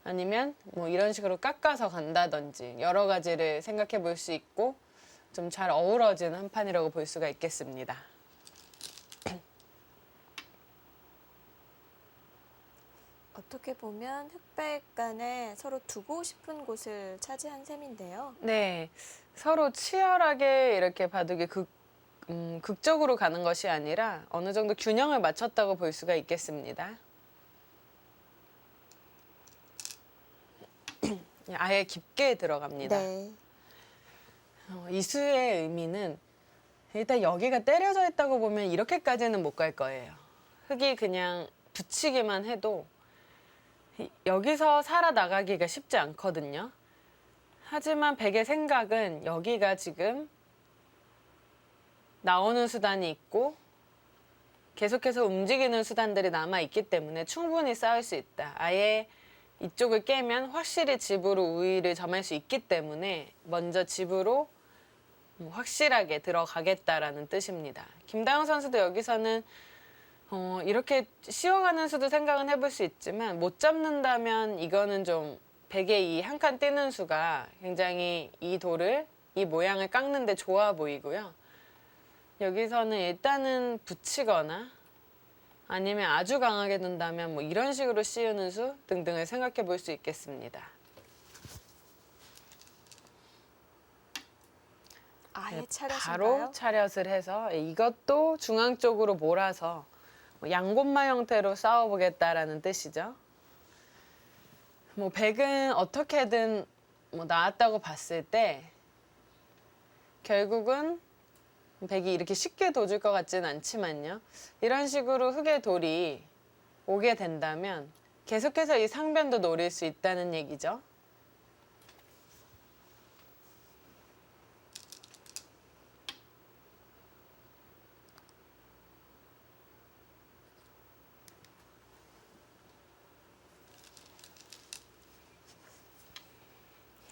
아니면 뭐 이런 식으로 깎아서 간다든지 여러 가지를 생각해 볼 수 있고 좀 잘 어우러진 한 판이라고 볼 수가 있겠습니다. 어떻게 보면 흑백 간에 서로 두고 싶은 곳을 차지한 셈인데요. 네, 서로 치열하게 이렇게 바둑이 극적으로 가는 것이 아니라 어느 정도 균형을 맞췄다고 볼 수가 있겠습니다. 아예 깊게 들어갑니다. 네. 이 수의 의미는 일단 여기가 때려져 있다고 보면 이렇게까지는 못 갈 거예요. 흙이 그냥 붙이기만 해도 여기서 살아나가기가 쉽지 않거든요. 하지만 백의 생각은 여기가 지금 나오는 수단이 있고 계속해서 움직이는 수단들이 남아있기 때문에 충분히 싸울 수 있다. 아예 이쪽을 깨면 확실히 집으로 우위를 점할 수 있기 때문에 먼저 집으로 확실하게 들어가겠다라는 뜻입니다. 김다영 선수도 여기서는 이렇게 씌워가는 수도 생각은 해볼 수 있지만 못 잡는다면 이거는 좀 백의 이 한 칸 띄는 수가 굉장히 이 돌을 이 모양을 깎는데 좋아 보이고요. 여기서는 일단은 붙이거나 아니면 아주 강하게 둔다면 뭐 이런 식으로 씌우는 수 등등을 생각해 볼 수 있겠습니다. 아예 네, 차렷인가요? 바로 차렷을 해서 이것도 중앙 쪽으로 몰아서 양곤마 형태로 싸워보겠다라는 뜻이죠. 뭐 백은 어떻게든 뭐 나왔다고 봤을 때 결국은 백이 이렇게 쉽게 도줄 것 같지는 않지만요. 이런 식으로 흑의 돌이 오게 된다면 계속해서 이 상변도 노릴 수 있다는 얘기죠.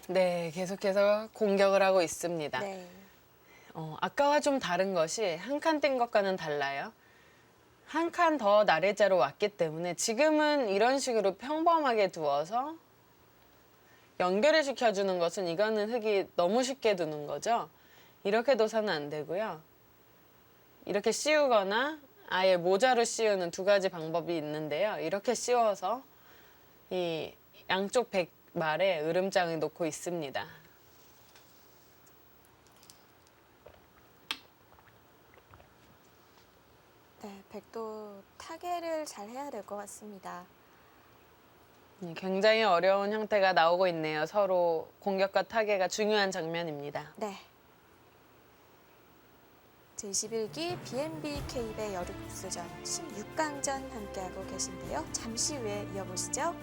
네, 계속해서 공격을 하고 있습니다. 네. 아까와 좀 다른 것이 한 칸 뗀 것과는 달라요. 한 칸 더 나래자로 왔기 때문에 지금은 이런 식으로 평범하게 두어서 연결을 시켜주는 것은 이거는 흙이 너무 쉽게 두는 거죠. 이렇게 둬서는 안 되고요. 이렇게 씌우거나 아예 모자로 씌우는 두 가지 방법이 있는데요. 이렇게 씌워서 이 양쪽 백말에 으름장을 놓고 있습니다. 네, 백도 타개를 잘 해야 될 것 같습니다. 굉장히 어려운 형태가 나오고 있네요. 서로 공격과 타개가 중요한 장면입니다. 네. 제21기 B&B K의 여류국수전 16강전 함께하고 계신데요. 잠시 후에 이어보시죠.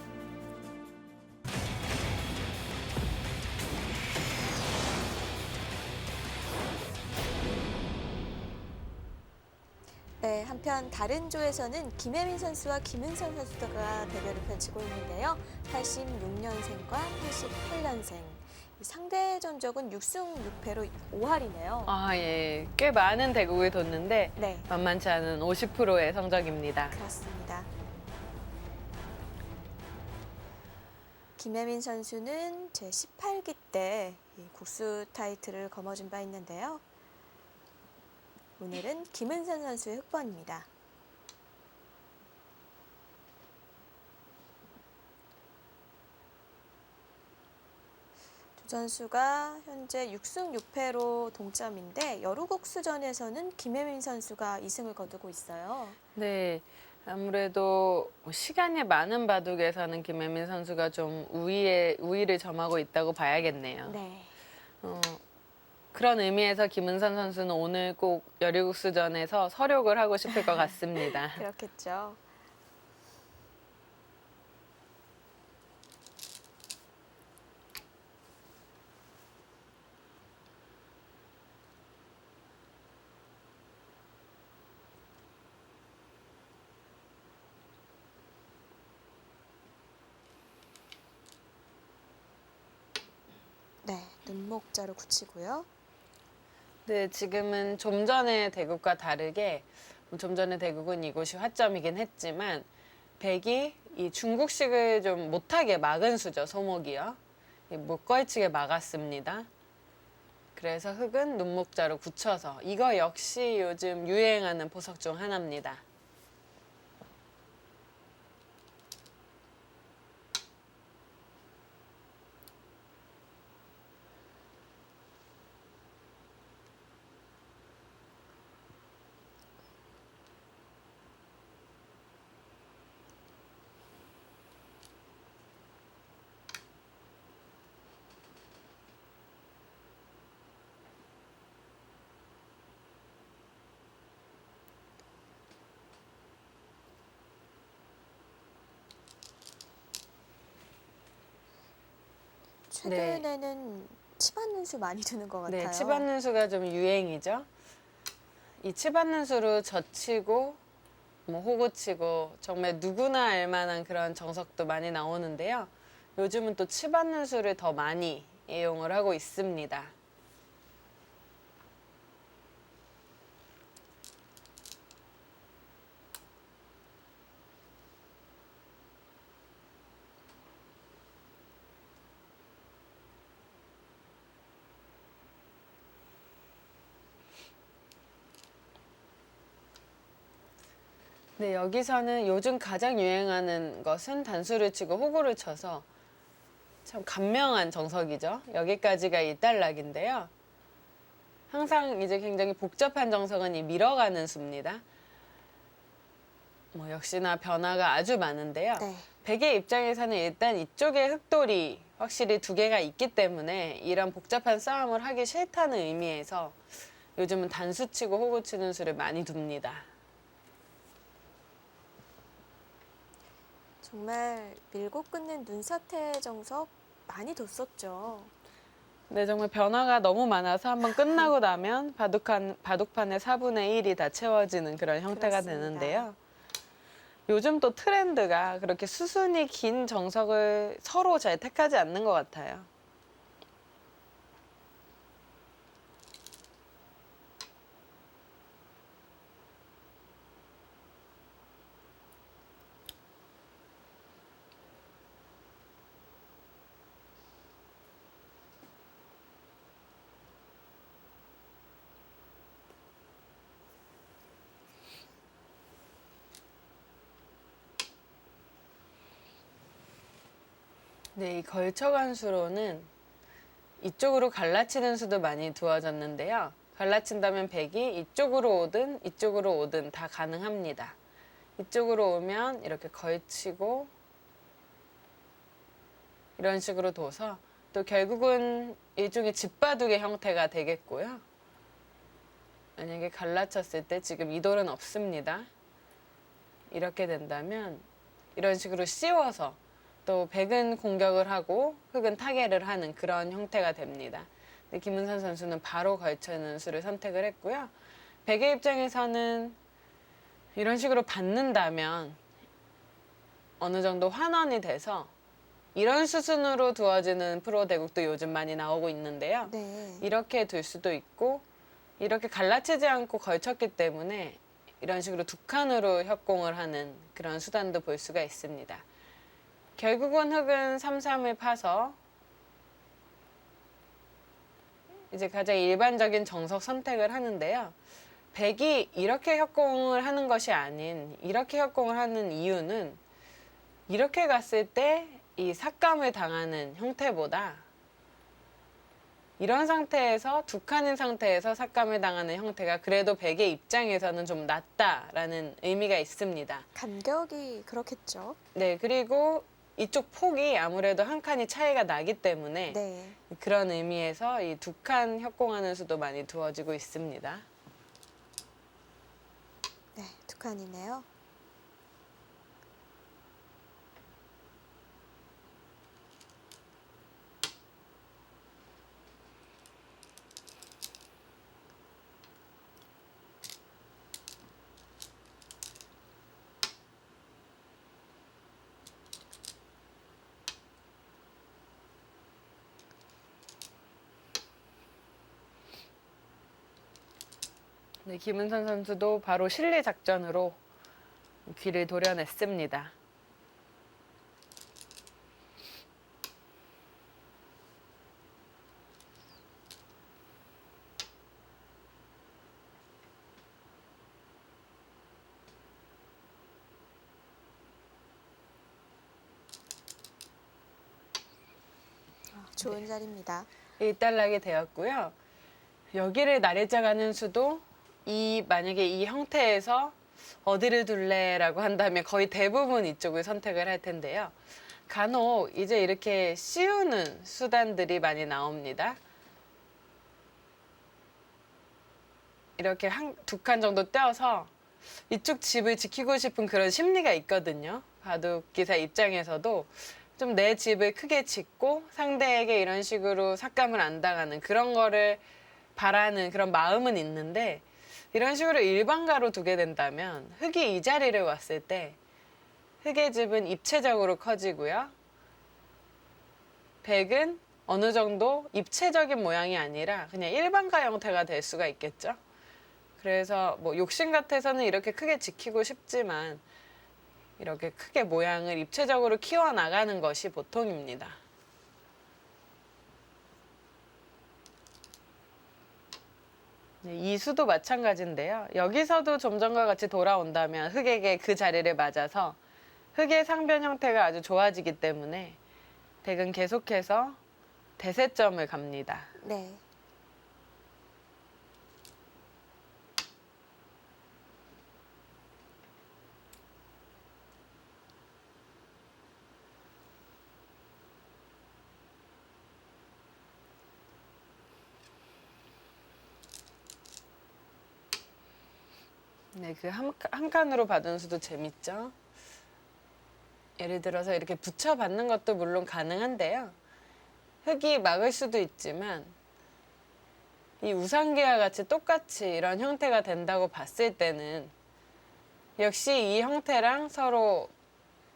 네, 한편 다른 조에서는 김혜민 선수와 김은선 선수가 대결을 펼치고 있는데요. 86년생과 88년생. 상대 전적은 6승 6패로 5할이네요. 아, 예. 꽤 많은 대국을 뒀는데 네, 만만치 않은 50%의 성적입니다. 그렇습니다. 김혜민 선수는 제18기 때 이 국수 타이틀을 거머쥔 바 있는데요. 오늘은 김은선 선수의 흑번입니다. 두 선수가 현재 6승 6패로 동점인데 여루국수전에서는 김혜민 선수가 2승을 거두고 있어요. 네. 아무래도 시간이 많은 바둑에서는 김혜민 선수가 좀 우위를 점하고 있다고 봐야겠네요. 네. 그런 의미에서 김은선 선수는 오늘 꼭 여리국수전에서 서력을 하고 싶을 것 같습니다. 그렇겠죠. 네, 눈목자로 굳히고요. 네, 지금은 좀 전의 대국과 다르게 좀 전의 대국은 이곳이 화점이긴 했지만 백이 이 중국식을 좀 못하게 막은 수죠, 소목이요. 못 걸치게 막았습니다. 그래서 흑은 눈목자로 굳혀서 이거 역시 요즘 유행하는 보석 중 하나입니다. 최근에는 치받는 수 많이 두는 것 같아요. 네, 치받는 수가 좀 유행이죠. 이 치받는 수로 젖히고 뭐 호구치고 정말 누구나 알만한 그런 정석도 많이 나오는데요. 요즘은 또 치받는 수를 더 많이 이용을 하고 있습니다. 네, 여기서는 요즘 가장 유행하는 것은 단수를 치고 호구를 쳐서 참 간명한 정석이죠. 여기까지가 이 딸락인데요. 항상 이제 굉장히 복잡한 정석은 이 밀어가는 수입니다. 뭐 역시나 변화가 아주 많은데요. 네. 백의 입장에서는 일단 이쪽에 흑돌이 확실히 두 개가 있기 때문에 이런 복잡한 싸움을 하기 싫다는 의미에서 요즘은 단수 치고 호구 치는 수를 많이 둡니다. 정말 밀고 끊는 눈사태 정석 많이 뒀었죠. 네, 정말 변화가 너무 많아서 한번 끝나고 나면 바둑판의 4분의 1이 다 채워지는 그런 형태가 그렇습니다. 되는데요. 요즘 또 트렌드가 그렇게 수순이 긴 정석을 서로 잘 택하지 않는 것 같아요. 네, 이 걸쳐간 수로는 이쪽으로 갈라치는 수도 많이 두어졌는데요. 갈라친다면 백이 이쪽으로 오든 이쪽으로 오든 다 가능합니다. 이쪽으로 오면 이렇게 걸치고 이런 식으로 둬서 또 결국은 일종의 집바둑의 형태가 되겠고요. 만약에 갈라쳤을 때 지금 이 돌은 없습니다. 이렇게 된다면 이런 식으로 씌워서 또 백은 공격을 하고 흑은 타개를 하는 그런 형태가 됩니다. 근데 김은선 선수는 바로 걸쳐는 수를 선택을 했고요. 백의 입장에서는 이런 식으로 받는다면 어느 정도 환원이 돼서 이런 수순으로 두어지는 프로 대국도 요즘 많이 나오고 있는데요. 네. 이렇게 둘 수도 있고 이렇게 갈라치지 않고 걸쳤기 때문에 이런 식으로 두 칸으로 협공을 하는 그런 수단도 볼 수가 있습니다. 결국은 흑은 3-3을 파서 이제 가장 일반적인 정석 선택을 하는데요. 백이 이렇게 협공을 하는 것이 아닌 이렇게 협공을 하는 이유는 이렇게 갔을 때 이 삭감을 당하는 형태보다 이런 상태에서 두 칸인 상태에서 삭감을 당하는 형태가 그래도 백의 입장에서는 좀 낫다라는 의미가 있습니다. 간격이 그렇겠죠. 네, 그리고 이쪽 폭이 아무래도 한 칸이 차이가 나기 때문에 네. 그런 의미에서 이 두 칸 협공하는 수도 많이 두어지고 있습니다. 네, 두 칸이네요. 네, 김은선 선수도 바로 실리 작전으로 귀를 도려냈습니다. 좋은 자리입니다. 일단락이 되었고요. 여기를 나래자 가는 수도 만약에 이 형태에서 어디를 둘래라고 한다면 거의 대부분 이쪽을 선택을 할 텐데요. 간혹 이제 이렇게 씌우는 수단들이 많이 나옵니다. 이렇게 두 칸 정도 떼어서 이쪽 집을 지키고 싶은 그런 심리가 있거든요. 바둑 기사 입장에서도 좀 내 집을 크게 짓고 상대에게 이런 식으로 삭감을 안 당하는 그런 거를 바라는 그런 마음은 있는데 이런 식으로 일반가로 두게 된다면 흑이 이 자리를 왔을 때 흑의 집은 입체적으로 커지고요. 백은 어느 정도 입체적인 모양이 아니라 그냥 일반가 형태가 될 수가 있겠죠. 그래서 뭐 욕심 같아서는 이렇게 크게 지키고 싶지만 이렇게 크게 모양을 입체적으로 키워나가는 것이 보통입니다. 네, 이수도 마찬가지인데요. 여기서도 좀 전과 같이 돌아온다면 흑에게 그 자리를 맞아서 흑의 상변 형태가 아주 좋아지기 때문에 덱은 계속해서 대세점을 갑니다. 네. 네, 그 한 칸으로 받은 수도 재밌죠. 예를 들어서 이렇게 붙여받는 것도 물론 가능한데요. 흑이 막을 수도 있지만 이 우상계와 같이 똑같이 이런 형태가 된다고 봤을 때는 역시 이 형태랑 서로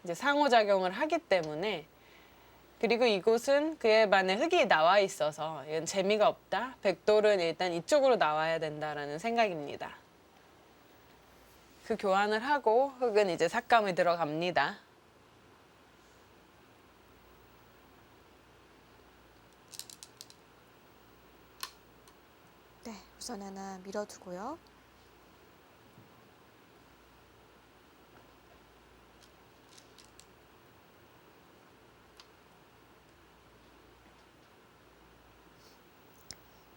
이제 상호작용을 하기 때문에 그리고 이곳은 그에 반해 흑이 나와 있어서 이건 재미가 없다. 백돌은 일단 이쪽으로 나와야 된다라는 생각입니다. 그 교환을 하고 흑은 이제 삭감을 들어갑니다. 네, 우선 하나 밀어두고요.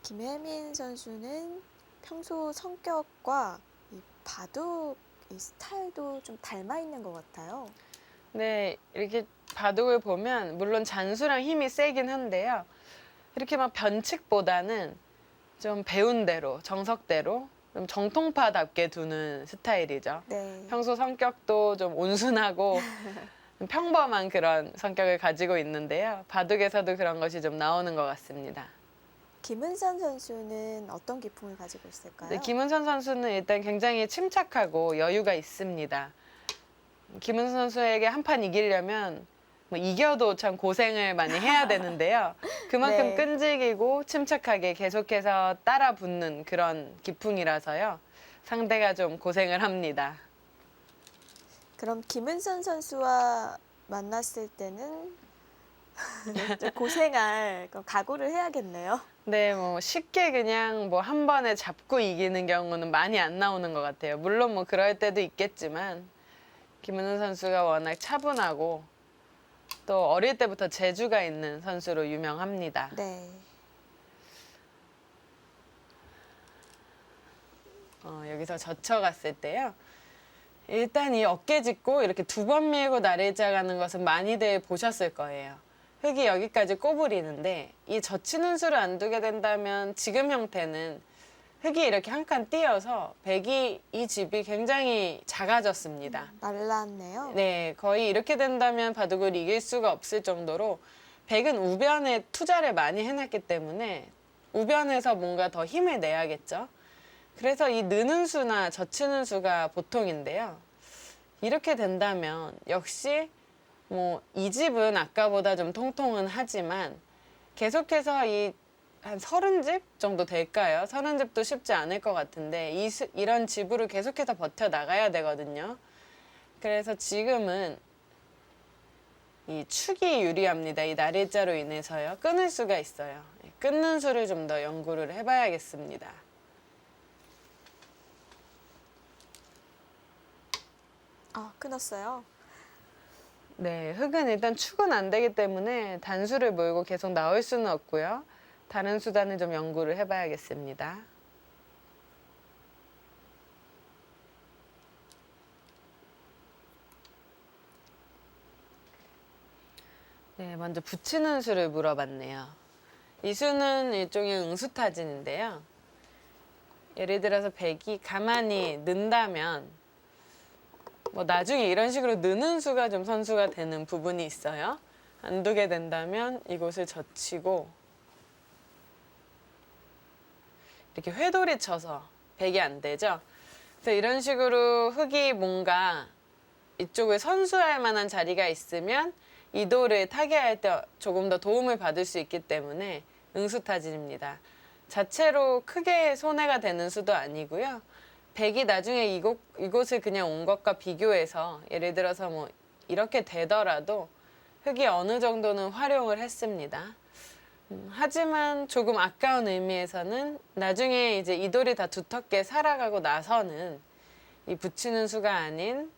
김혜민 선수는 평소 성격과 이 바둑 이 스타일도 좀 닮아 있는 것 같아요. 네, 이렇게 바둑을 보면 물론 잔수랑 힘이 세긴 한데요. 이렇게 막 변칙보다는 좀 배운 대로, 정석대로 좀 정통파답게 두는 스타일이죠. 네. 평소 성격도 좀 온순하고 좀 평범한 그런 성격을 가지고 있는데요. 바둑에서도 그런 것이 좀 나오는 것 같습니다. 김은선 선수는 어떤 기품을 가지고 있을까요? 네, 김은선 선수는 일단 굉장히 침착하고 여유가 있습니다. 김은선 선수에게 한 판 이기려면 뭐 이겨도 참 고생을 많이 해야 되는데요. 그만큼 네. 끈질기고 침착하게 계속해서 따라 붙는 그런 기풍이라서요. 상대가 좀 고생을 합니다. 그럼 김은선 선수와 만났을 때는 좀 고생할 그런 각오를 해야겠네요. 네, 뭐 쉽게 그냥 뭐 한 번에 잡고 이기는 경우는 많이 안 나오는 것 같아요. 물론 뭐 그럴 때도 있겠지만 김은선 선수가 워낙 차분하고 또 어릴 때부터 재주가 있는 선수로 유명합니다. 네. 여기서 젖혀갔을 때요. 일단 이 어깨 짚고 이렇게 두 번 밀고 나를 짜가는 것은 많이들 보셨을 거예요. 흑이 여기까지 꼬부리는데 이 젖히는 수를 안 두게 된다면 지금 형태는 흑이 이렇게 한 칸 띄어서 백이 이 집이 굉장히 작아졌습니다. 말랐네요. 네, 거의 이렇게 된다면 바둑을 이길 수가 없을 정도로 백은 우변에 투자를 많이 해놨기 때문에 우변에서 뭔가 더 힘을 내야겠죠. 그래서 이 느는 수나 젖히는 수가 보통인데요. 이렇게 된다면 역시 뭐 이 집은 아까보다 좀 통통은 하지만 계속해서 한 30집 정도 될까요? 30집도 쉽지 않을 것 같은데 이런 집으로 계속해서 버텨나가야 되거든요. 그래서 지금은 이 축이 유리합니다. 이 날일자로 인해서요. 끊을 수가 있어요. 끊는 수를 좀 더 연구를 해봐야겠습니다. 아, 끊었어요. 네, 흑은 일단 축은 안 되기 때문에 단수를 몰고 계속 나올 수는 없고요. 다른 수단을 좀 연구를 해봐야겠습니다. 네, 먼저 붙이는 수를 물어봤네요. 이 수는 일종의 응수타진인데요. 예를 들어서 백이 가만히 는다면 뭐 나중에 이런 식으로 느는 수가 좀 선수가 되는 부분이 있어요. 안 두게 된다면 이곳을 젖히고 이렇게 회돌이 쳐서 백이 안 되죠. 그래서 이런 식으로 흑이 뭔가 이쪽을 선수할 만한 자리가 있으면 이 돌을 타개할 때 조금 더 도움을 받을 수 있기 때문에 응수타진입니다. 자체로 크게 손해가 되는 수도 아니고요. 백이 나중에 이곳을 그냥 온 것과 비교해서 예를 들어서 뭐 이렇게 되더라도 흑이 어느 정도는 활용을 했습니다. 하지만 조금 아까운 의미에서는 나중에 이제 이 돌이 다 두텁게 살아가고 나서는 이 붙이는 수가 아닌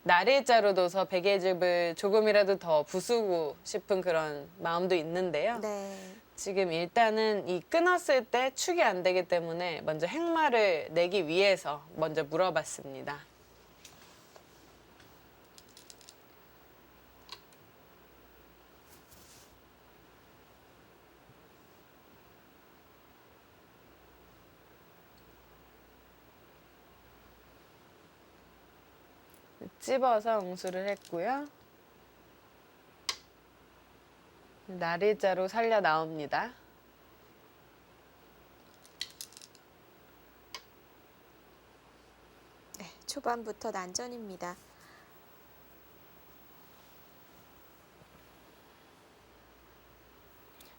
날일자로 둬서 베개의 즙을 조금이라도 더 부수고 싶은 그런 마음도 있는데요. 네. 지금 일단은 이 끊었을 때 축이 안 되기 때문에 먼저 행마를 내기 위해서 먼저 물어봤습니다. 찝어서 응수를 했고요. 날일자로 살려 나옵니다. 네, 초반부터 난전입니다.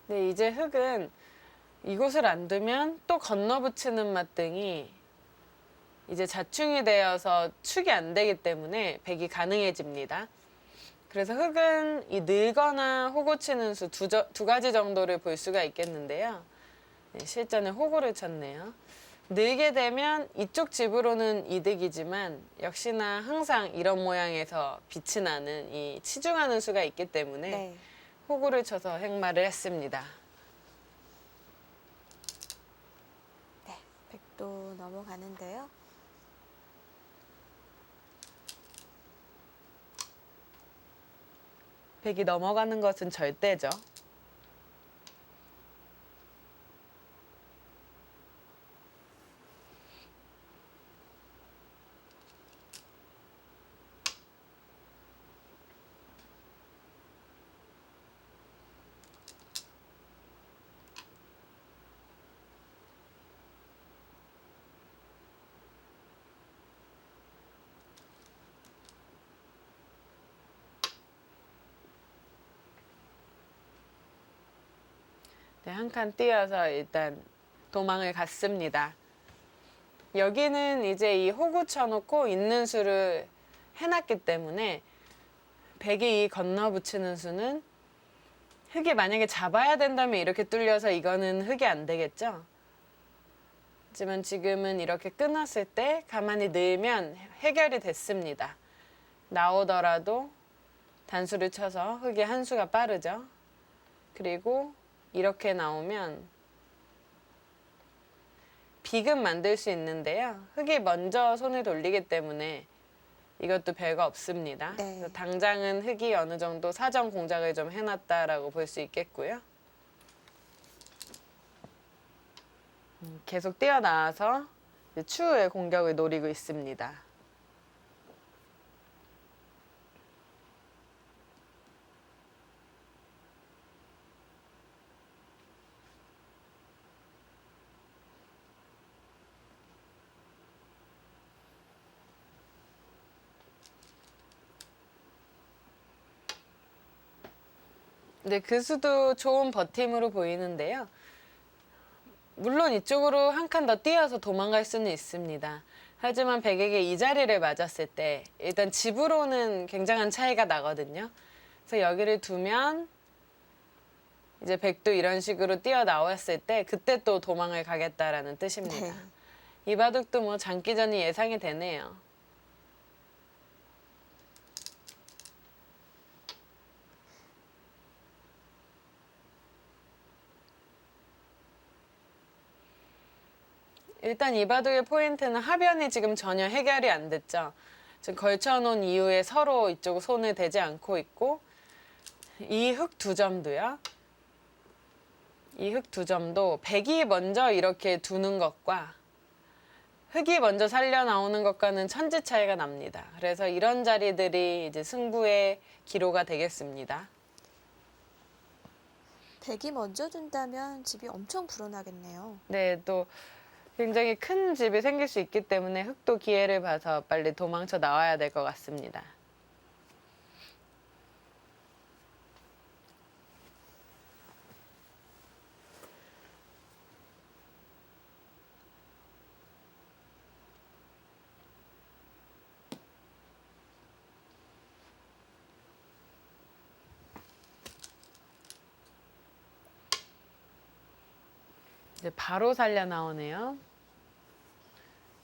네, 이제 흙은 이곳을 안 두면 또 건너붙이는 맛등이 이제 자충이 되어서 축이 안 되기 때문에 백이 가능해집니다. 그래서 흙은 이 늘거나 호구 치는 수 두 가지 정도를 볼 수가 있겠는데요. 네, 실전에 호구를 쳤네요. 늘게 되면 이쪽 집으로는 이득이지만 역시나 항상 이런 모양에서 빛이 나는 이 치중하는 수가 있기 때문에 네. 호구를 쳐서 행마를 했습니다. 네, 백도 넘어가는데요. 백이 넘어가는 것은 절대죠. 네, 한 칸 띄어서 일단 도망을 갔습니다. 여기는 이제 이 호구 쳐놓고 있는 수를 해놨기 때문에 백이 이 건너붙이는 수는 흙이 만약에 잡아야 된다면 이렇게 뚫려서 이거는 흙이 안 되겠죠. 하지만 지금은 이렇게 끊었을 때 가만히 넣으면 해결이 됐습니다. 나오더라도 단수를 쳐서 흙이 한 수가 빠르죠. 그리고 이렇게 나오면 비금 만들 수 있는데요. 흙이 먼저 손을 돌리기 때문에 이것도 별거 없습니다. 네. 그래서 당장은 흙이 어느 정도 사전 공작을 좀 해놨다라고 볼 수 있겠고요. 계속 뛰어나와서 추후의 공격을 노리고 있습니다. 네, 그 수도 좋은 버팀으로 보이는데요. 물론 이쪽으로 한 칸 더 뛰어서 도망갈 수는 있습니다. 하지만 백에게 이 자리를 맞았을 때 일단 집으로는 굉장한 차이가 나거든요. 그래서 여기를 두면 이제 백도 이런 식으로 뛰어나왔을 때 그때 또 도망을 가겠다라는 뜻입니다. 네. 이 바둑도 뭐 장기전이 예상이 되네요. 일단 이 바둑의 포인트는 하변이 지금 전혀 해결이 안 됐죠. 지금 걸쳐놓은 이후에 서로 이쪽 손을 대지 않고 있고 이 흙 두 점도요. 이 흙 두 점도 백이 먼저 이렇게 두는 것과 흙이 먼저 살려 나오는 것과는 천지 차이가 납니다. 그래서 이런 자리들이 이제 승부의 기로가 되겠습니다. 백이 먼저 둔다면 집이 엄청 불어나겠네요. 네, 또 굉장히 큰 집이 생길 수 있기 때문에 흙도 기회를 봐서 빨리 도망쳐 나와야 될 것 같습니다. 이제 바로 살려 나오네요.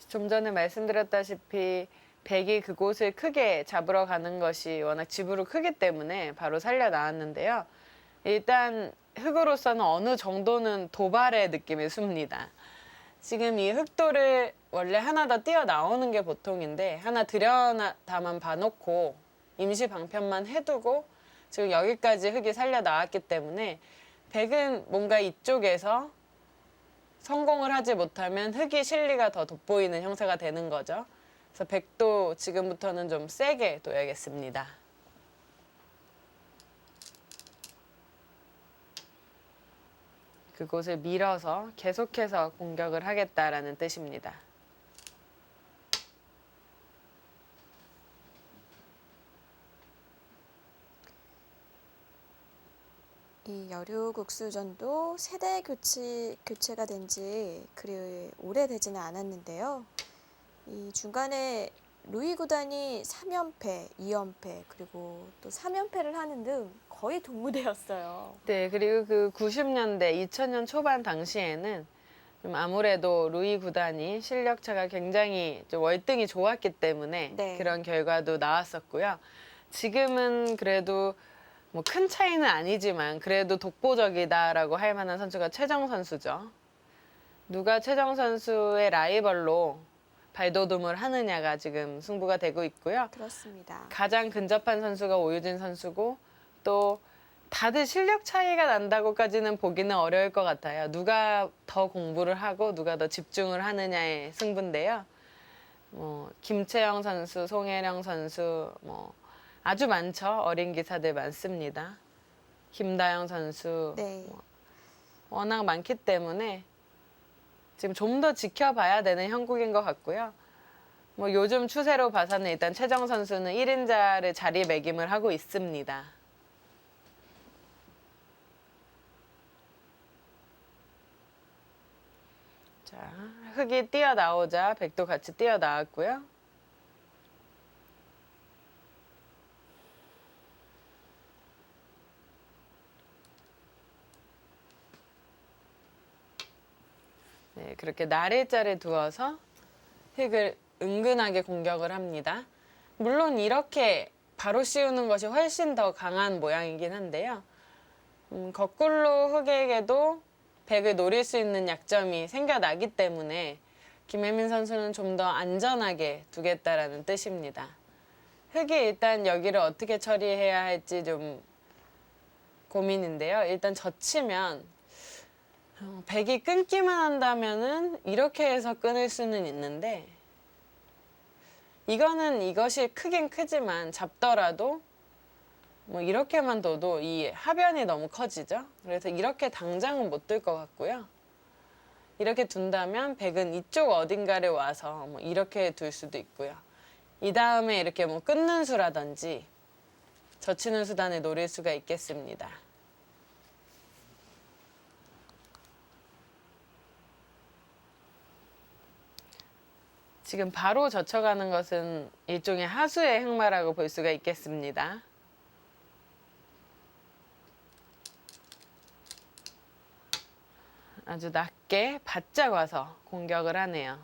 좀 전에 말씀드렸다시피 백이 그곳을 크게 잡으러 가는 것이 워낙 집으로 크기 때문에 바로 살려 나왔는데요. 일단 흑으로서는 어느 정도는 도발의 느낌이 습니다. 지금 이 흑도를 원래 하나 더 띄어 나오는 게 보통인데 하나 들여다만 봐놓고 임시 방편만 해두고 지금 여기까지 흑이 살려 나왔기 때문에 백은 뭔가 이쪽에서 성공을 하지 못하면 흑이 실리가 더 돋보이는 형태가 되는 거죠. 그래서 백도 지금부터는 좀 세게 둬야겠습니다. 그곳을 밀어서 계속해서 공격을 하겠다라는 뜻입니다. 이 여류국수전도 세대 교체가 된 지 그리 오래되지는 않았는데요. 이 중간에 루이 구단이 3연패, 2연패, 그리고 또 3연패를 하는 등 거의 동무대였어요. 네, 그리고 그 90년대, 2000년 초반 당시에는 좀 아무래도 루이 구단이 실력차가 굉장히 좀 월등히 좋았기 때문에 네. 그런 결과도 나왔었고요. 지금은 그래도 뭐 큰 차이는 아니지만 그래도 독보적이다라고 할 만한 선수가 최정 선수죠. 누가 최정 선수의 라이벌로 발돋움을 하느냐가 지금 승부가 되고 있고요. 그렇습니다. 가장 근접한 선수가 오유진 선수고 또 다들 실력 차이가 난다고까지는 보기는 어려울 것 같아요. 누가 더 공부를 하고 누가 더 집중을 하느냐의 승부인데요. 김채영 선수, 송혜령 선수, 아주 많죠. 어린 기사들 많습니다. 김다영 선수 네. 워낙 많기 때문에 지금 좀 더 지켜봐야 되는 형국인 것 같고요. 요즘 추세로 봐서는 일단 최정 선수는 1인자를 자리매김을 하고 있습니다. 자, 흑이 뛰어나오자 백도 같이 뛰어나왔고요. 네, 그렇게 날일자를 두어서 흑을 은근하게 공격을 합니다. 물론 이렇게 바로 씌우는 것이 훨씬 더 강한 모양이긴 한데요. 거꾸로 흑에게도 백을 노릴 수 있는 약점이 생겨나기 때문에 김혜민 선수는 좀 더 안전하게 두겠다라는 뜻입니다. 흑이 일단 여기를 어떻게 처리해야 할지 좀 고민인데요. 일단 젖히면 백이 끊기만 한다면은 이렇게 해서 끊을 수는 있는데 이것이 크긴 크지만 잡더라도 이렇게만 둬도 이 하변이 너무 커지죠. 그래서 이렇게 당장은 못 들 것 같고요. 이렇게 둔다면 백은 이쪽 어딘가를 와서 이렇게 둘 수도 있고요. 이 다음에 이렇게 끊는 수라든지 젖히는 수단을 노릴 수가 있겠습니다. 지금 바로 젖혀가는 것은 일종의 하수의 흑마라고 볼 수가 있겠습니다. 아주 낮게 바짝 와서 공격을 하네요.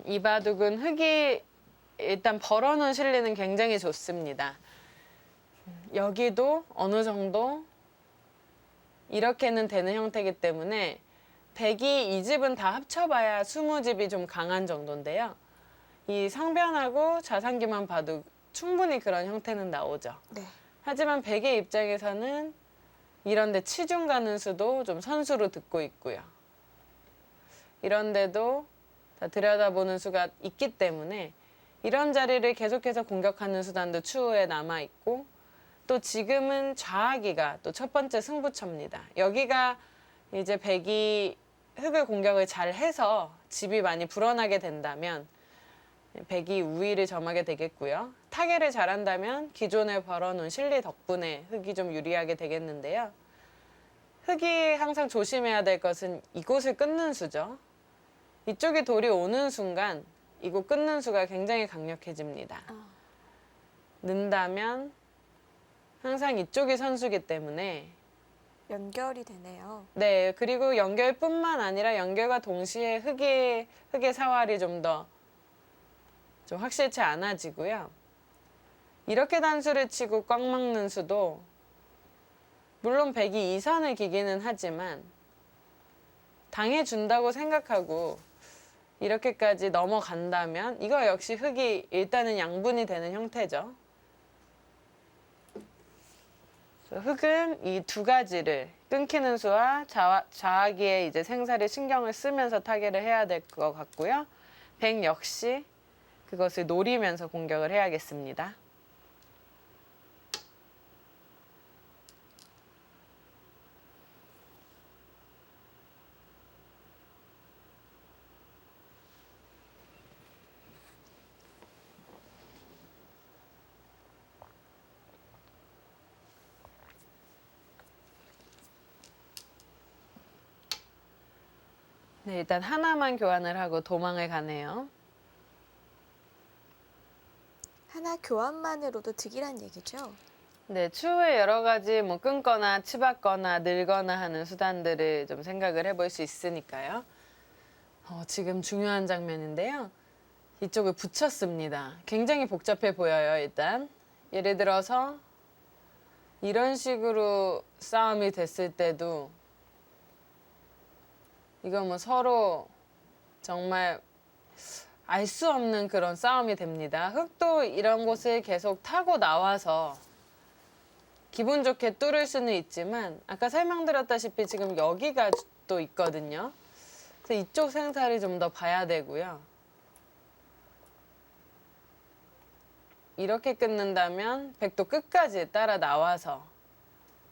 이 바둑은 흑이 일단 벌어놓은 실리는 굉장히 좋습니다. 여기도 어느 정도 이렇게는 되는 형태이기 때문에 백이 이 집은 다 합쳐봐야 20집이 좀 강한 정도인데요. 이 상변하고 좌상기만 봐도 충분히 그런 형태는 나오죠. 네. 하지만 백의 입장에서는 이런데 치중 가는 수도 좀 선수로 듣고 있고요. 이런데도 다 들여다보는 수가 있기 때문에 이런 자리를 계속해서 공격하는 수단도 추후에 남아있고 또 지금은 좌하기가 또 첫 번째 승부처입니다. 여기가 이제 백이 흑을 공격을 잘 해서 집이 많이 불어나게 된다면 백이 우위를 점하게 되겠고요. 타개를 잘한다면 기존에 벌어놓은 실리 덕분에 흑이 좀 유리하게 되겠는데요. 흑이 항상 조심해야 될 것은 이곳을 끊는 수죠. 이쪽이 돌이 오는 순간 이곳 끊는 수가 굉장히 강력해집니다. 는다면 항상 이쪽이 선수기 때문에 연결이 되네요. 네, 그리고 연결뿐만 아니라 연결과 동시에 흑의 사활이 좀 확실치 않아지고요. 이렇게 단수를 치고 꽉 막는 수도 물론 백이 이 선을 기기는 하지만 당해준다고 생각하고 이렇게까지 넘어간다면 이거 역시 흑이 일단은 양분이 되는 형태죠. 흑은 이 두 가지를 끊기는 수와 좌하기의 이제 생사를 신경을 쓰면서 타개를 해야 될 것 같고요. 백 역시 그것을 노리면서 공격을 해야겠습니다. 네, 일단 하나만 교환을 하고 도망을 가네요. 하나 교환만으로도 득이란 얘기죠. 네, 추후에 여러 가지 뭐 끊거나 치받거나 늘거나 하는 수단들을 좀 생각을 해볼 수 있으니까요. 지금 중요한 장면인데요. 이쪽을 붙였습니다. 굉장히 복잡해 보여요, 일단. 예를 들어서 이런 식으로 싸움이 됐을 때도 이거 뭐 서로 정말 알 수 없는 그런 싸움이 됩니다. 흑도 이런 곳을 계속 타고 나와서 기분 좋게 뚫을 수는 있지만 아까 설명드렸다시피 지금 여기가 또 있거든요. 그래서 이쪽 생사를 좀 더 봐야 되고요. 이렇게 끊는다면 백도 끝까지 따라 나와서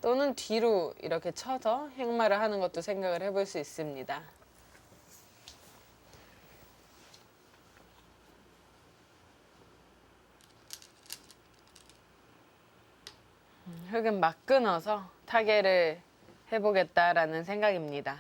또는 뒤로 이렇게 쳐서 행마를 하는 것도 생각을 해볼 수 있습니다. 흑은 막 끊어서 타개를 해보겠다라는 생각입니다.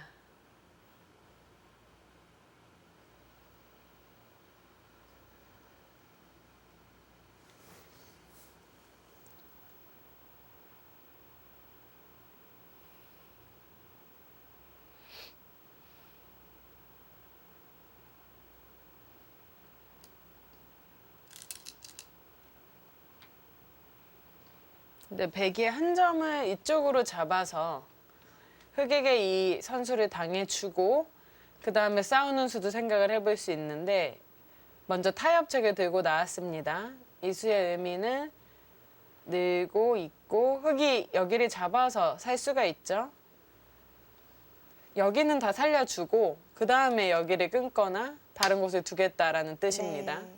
근데 백이 한 점을 이쪽으로 잡아서 흑에게 이 선수를 당해주고 그 다음에 싸우는 수도 생각을 해볼 수 있는데 먼저 타협책을 들고 나왔습니다. 이 수의 의미는 늘고 있고 흑이 여기를 잡아서 살 수가 있죠. 여기는 다 살려주고 그 다음에 여기를 끊거나 다른 곳을 두겠다라는 뜻입니다. 네.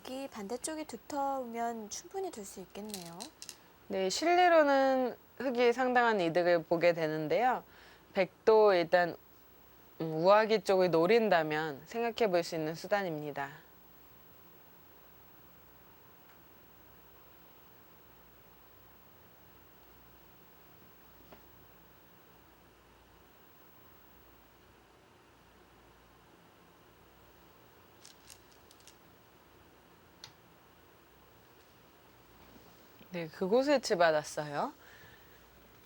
백이 반대쪽이 두터우면 충분히 둘 수 있겠네요. 네, 실리로는 흑이 상당한 이득을 보게 되는데요. 백도 일단 우아기 쪽을 노린다면 생각해 볼 수 있는 수단입니다. 네, 그곳을 치받았어요.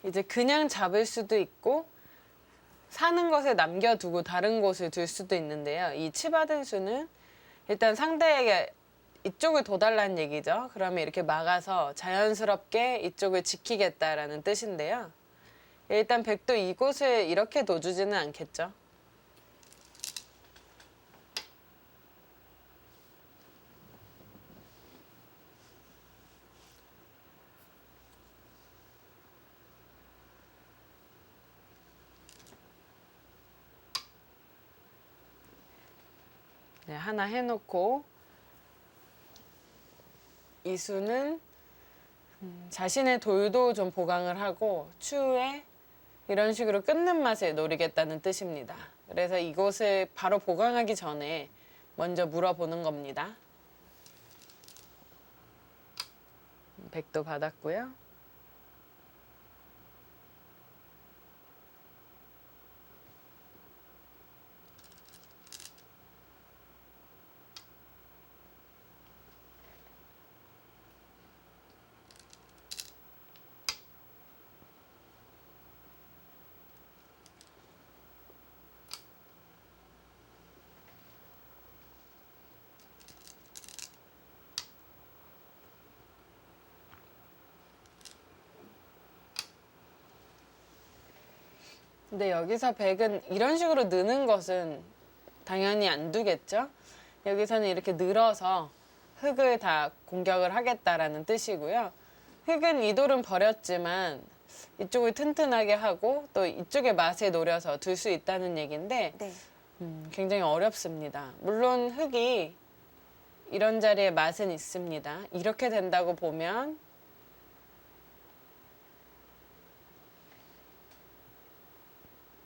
이제 그냥 잡을 수도 있고 사는 것에 남겨두고 다른 곳을 둘 수도 있는데요. 이 치받은 수는 일단 상대에게 이쪽을 둬달라는 얘기죠. 그러면 이렇게 막아서 자연스럽게 이쪽을 지키겠다라는 뜻인데요. 일단 백도 이곳을 이렇게 둬주지는 않겠죠. 네, 하나 해놓고 이수는 자신의 돌도 좀 보강을 하고 추후에 이런 식으로 끊는 맛을 노리겠다는 뜻입니다. 그래서 이곳을 바로 보강하기 전에 먼저 물어보는 겁니다. 백도 받았고요. 근데 여기서 백은 이런 식으로 느는 것은 당연히 안 두겠죠? 여기서는 이렇게 늘어서 흙을 다 공격을 하겠다라는 뜻이고요. 흙은 이 돌은 버렸지만 이쪽을 튼튼하게 하고 또 이쪽의 맛에 노려서 둘 수 있다는 얘기인데 네. 굉장히 어렵습니다. 물론 흙이 이런 자리에 맛은 있습니다. 이렇게 된다고 보면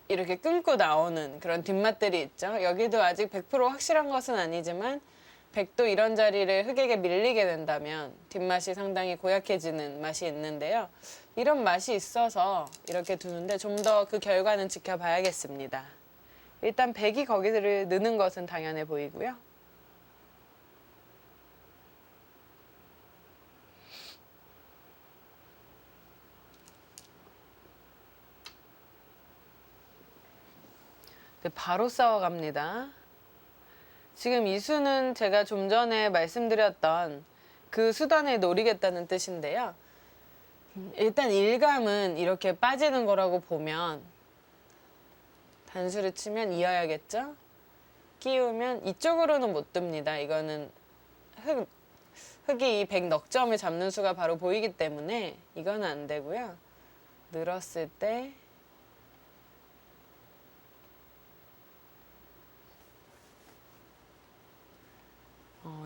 이렇게 끊고 나오는 그런 뒷맛들이 있죠. 여기도 아직 100% 확실한 것은 아니지만 백도 이런 자리를 흙에게 밀리게 된다면 뒷맛이 상당히 고약해지는 맛이 있는데요. 이런 맛이 있어서 이렇게 두는데 좀 더 그 결과는 지켜봐야겠습니다. 일단 백이 거기를 느는 것은 당연해 보이고요. 네, 바로 싸워갑니다. 지금 이 수는 제가 좀 전에 말씀드렸던 그 수단을 노리겠다는 뜻인데요. 일단 일감은 이렇게 빠지는 거라고 보면 단수를 치면 이어야겠죠? 끼우면 이쪽으로는 못 듭니다. 이거는 흙이 이 백 넉점을 잡는 수가 바로 보이기 때문에 이거는 안 되고요. 늘었을 때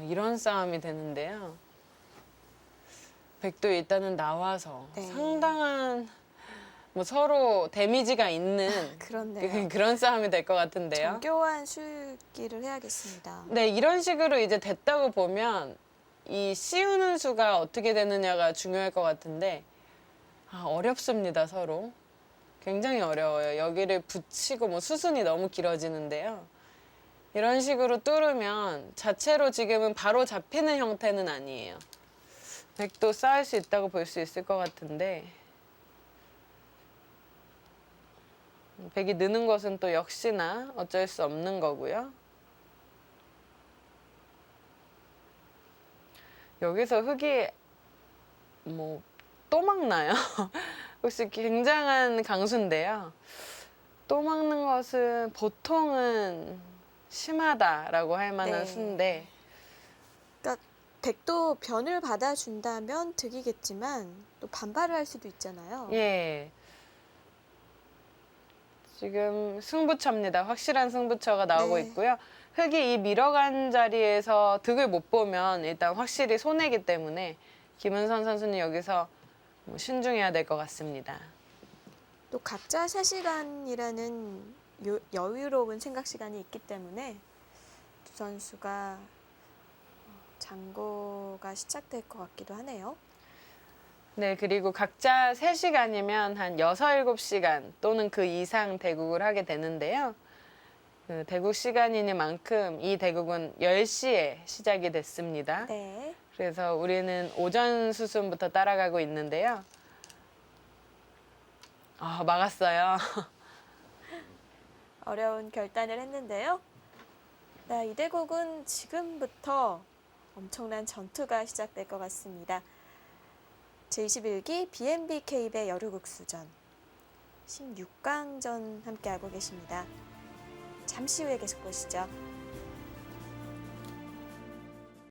이런 싸움이 되는데요. 백도 일단은 나와서 네. 상당한 뭐 서로 데미지가 있는 그렇네요. 그런 싸움이 될 것 같은데요. 정교한 수기를 해야겠습니다. 네, 이런 식으로 이제 됐다고 보면 이 씌우는 수가 어떻게 되느냐가 중요할 것 같은데 어렵습니다, 서로. 굉장히 어려워요. 여기를 붙이고 뭐 수순이 너무 길어지는데요. 이런 식으로 뚫으면 자체로 지금은 바로 잡히는 형태는 아니에요. 백도 쌓을 수 있다고 볼 수 있을 것 같은데 백이 느는 것은 또 역시나 어쩔 수 없는 거고요. 여기서 흙이 뭐 또 막나요? 혹시 굉장한 강수인데요. 또 막는 것은 보통은 심하다라고 할 만한 네. 수인데 그러니까 백도 변을 받아준다면 득이겠지만 또 반발을 할 수도 있잖아요. 예. 지금 승부처입니다. 확실한 승부처가 나오고 네. 있고요. 흙이 이 밀어간 자리에서 득을 못 보면 일단 확실히 손해기 때문에 김은선 선수는 여기서 뭐 신중해야 될 것 같습니다. 또 각자 3시간이라는 여유로운 생각 시간이 있기 때문에 두 선수가 장고가 시작될 것 같기도 하네요. 네, 그리고 각자 3시간이면 한 6, 7시간 또는 그 이상 대국을 하게 되는데요. 그 대국 시간이니만큼 이 대국은 10시에 시작이 됐습니다. 네. 그래서 우리는 오전 수순부터 따라가고 있는데요. 막았어요. 어려운 결단을 했는데요. 네, 이 대국은 지금부터 엄청난 전투가 시작될 것 같습니다. 제21기 BNBK배 여류국수전 16강전 함께하고 계십니다. 잠시 후에 계속 보시죠.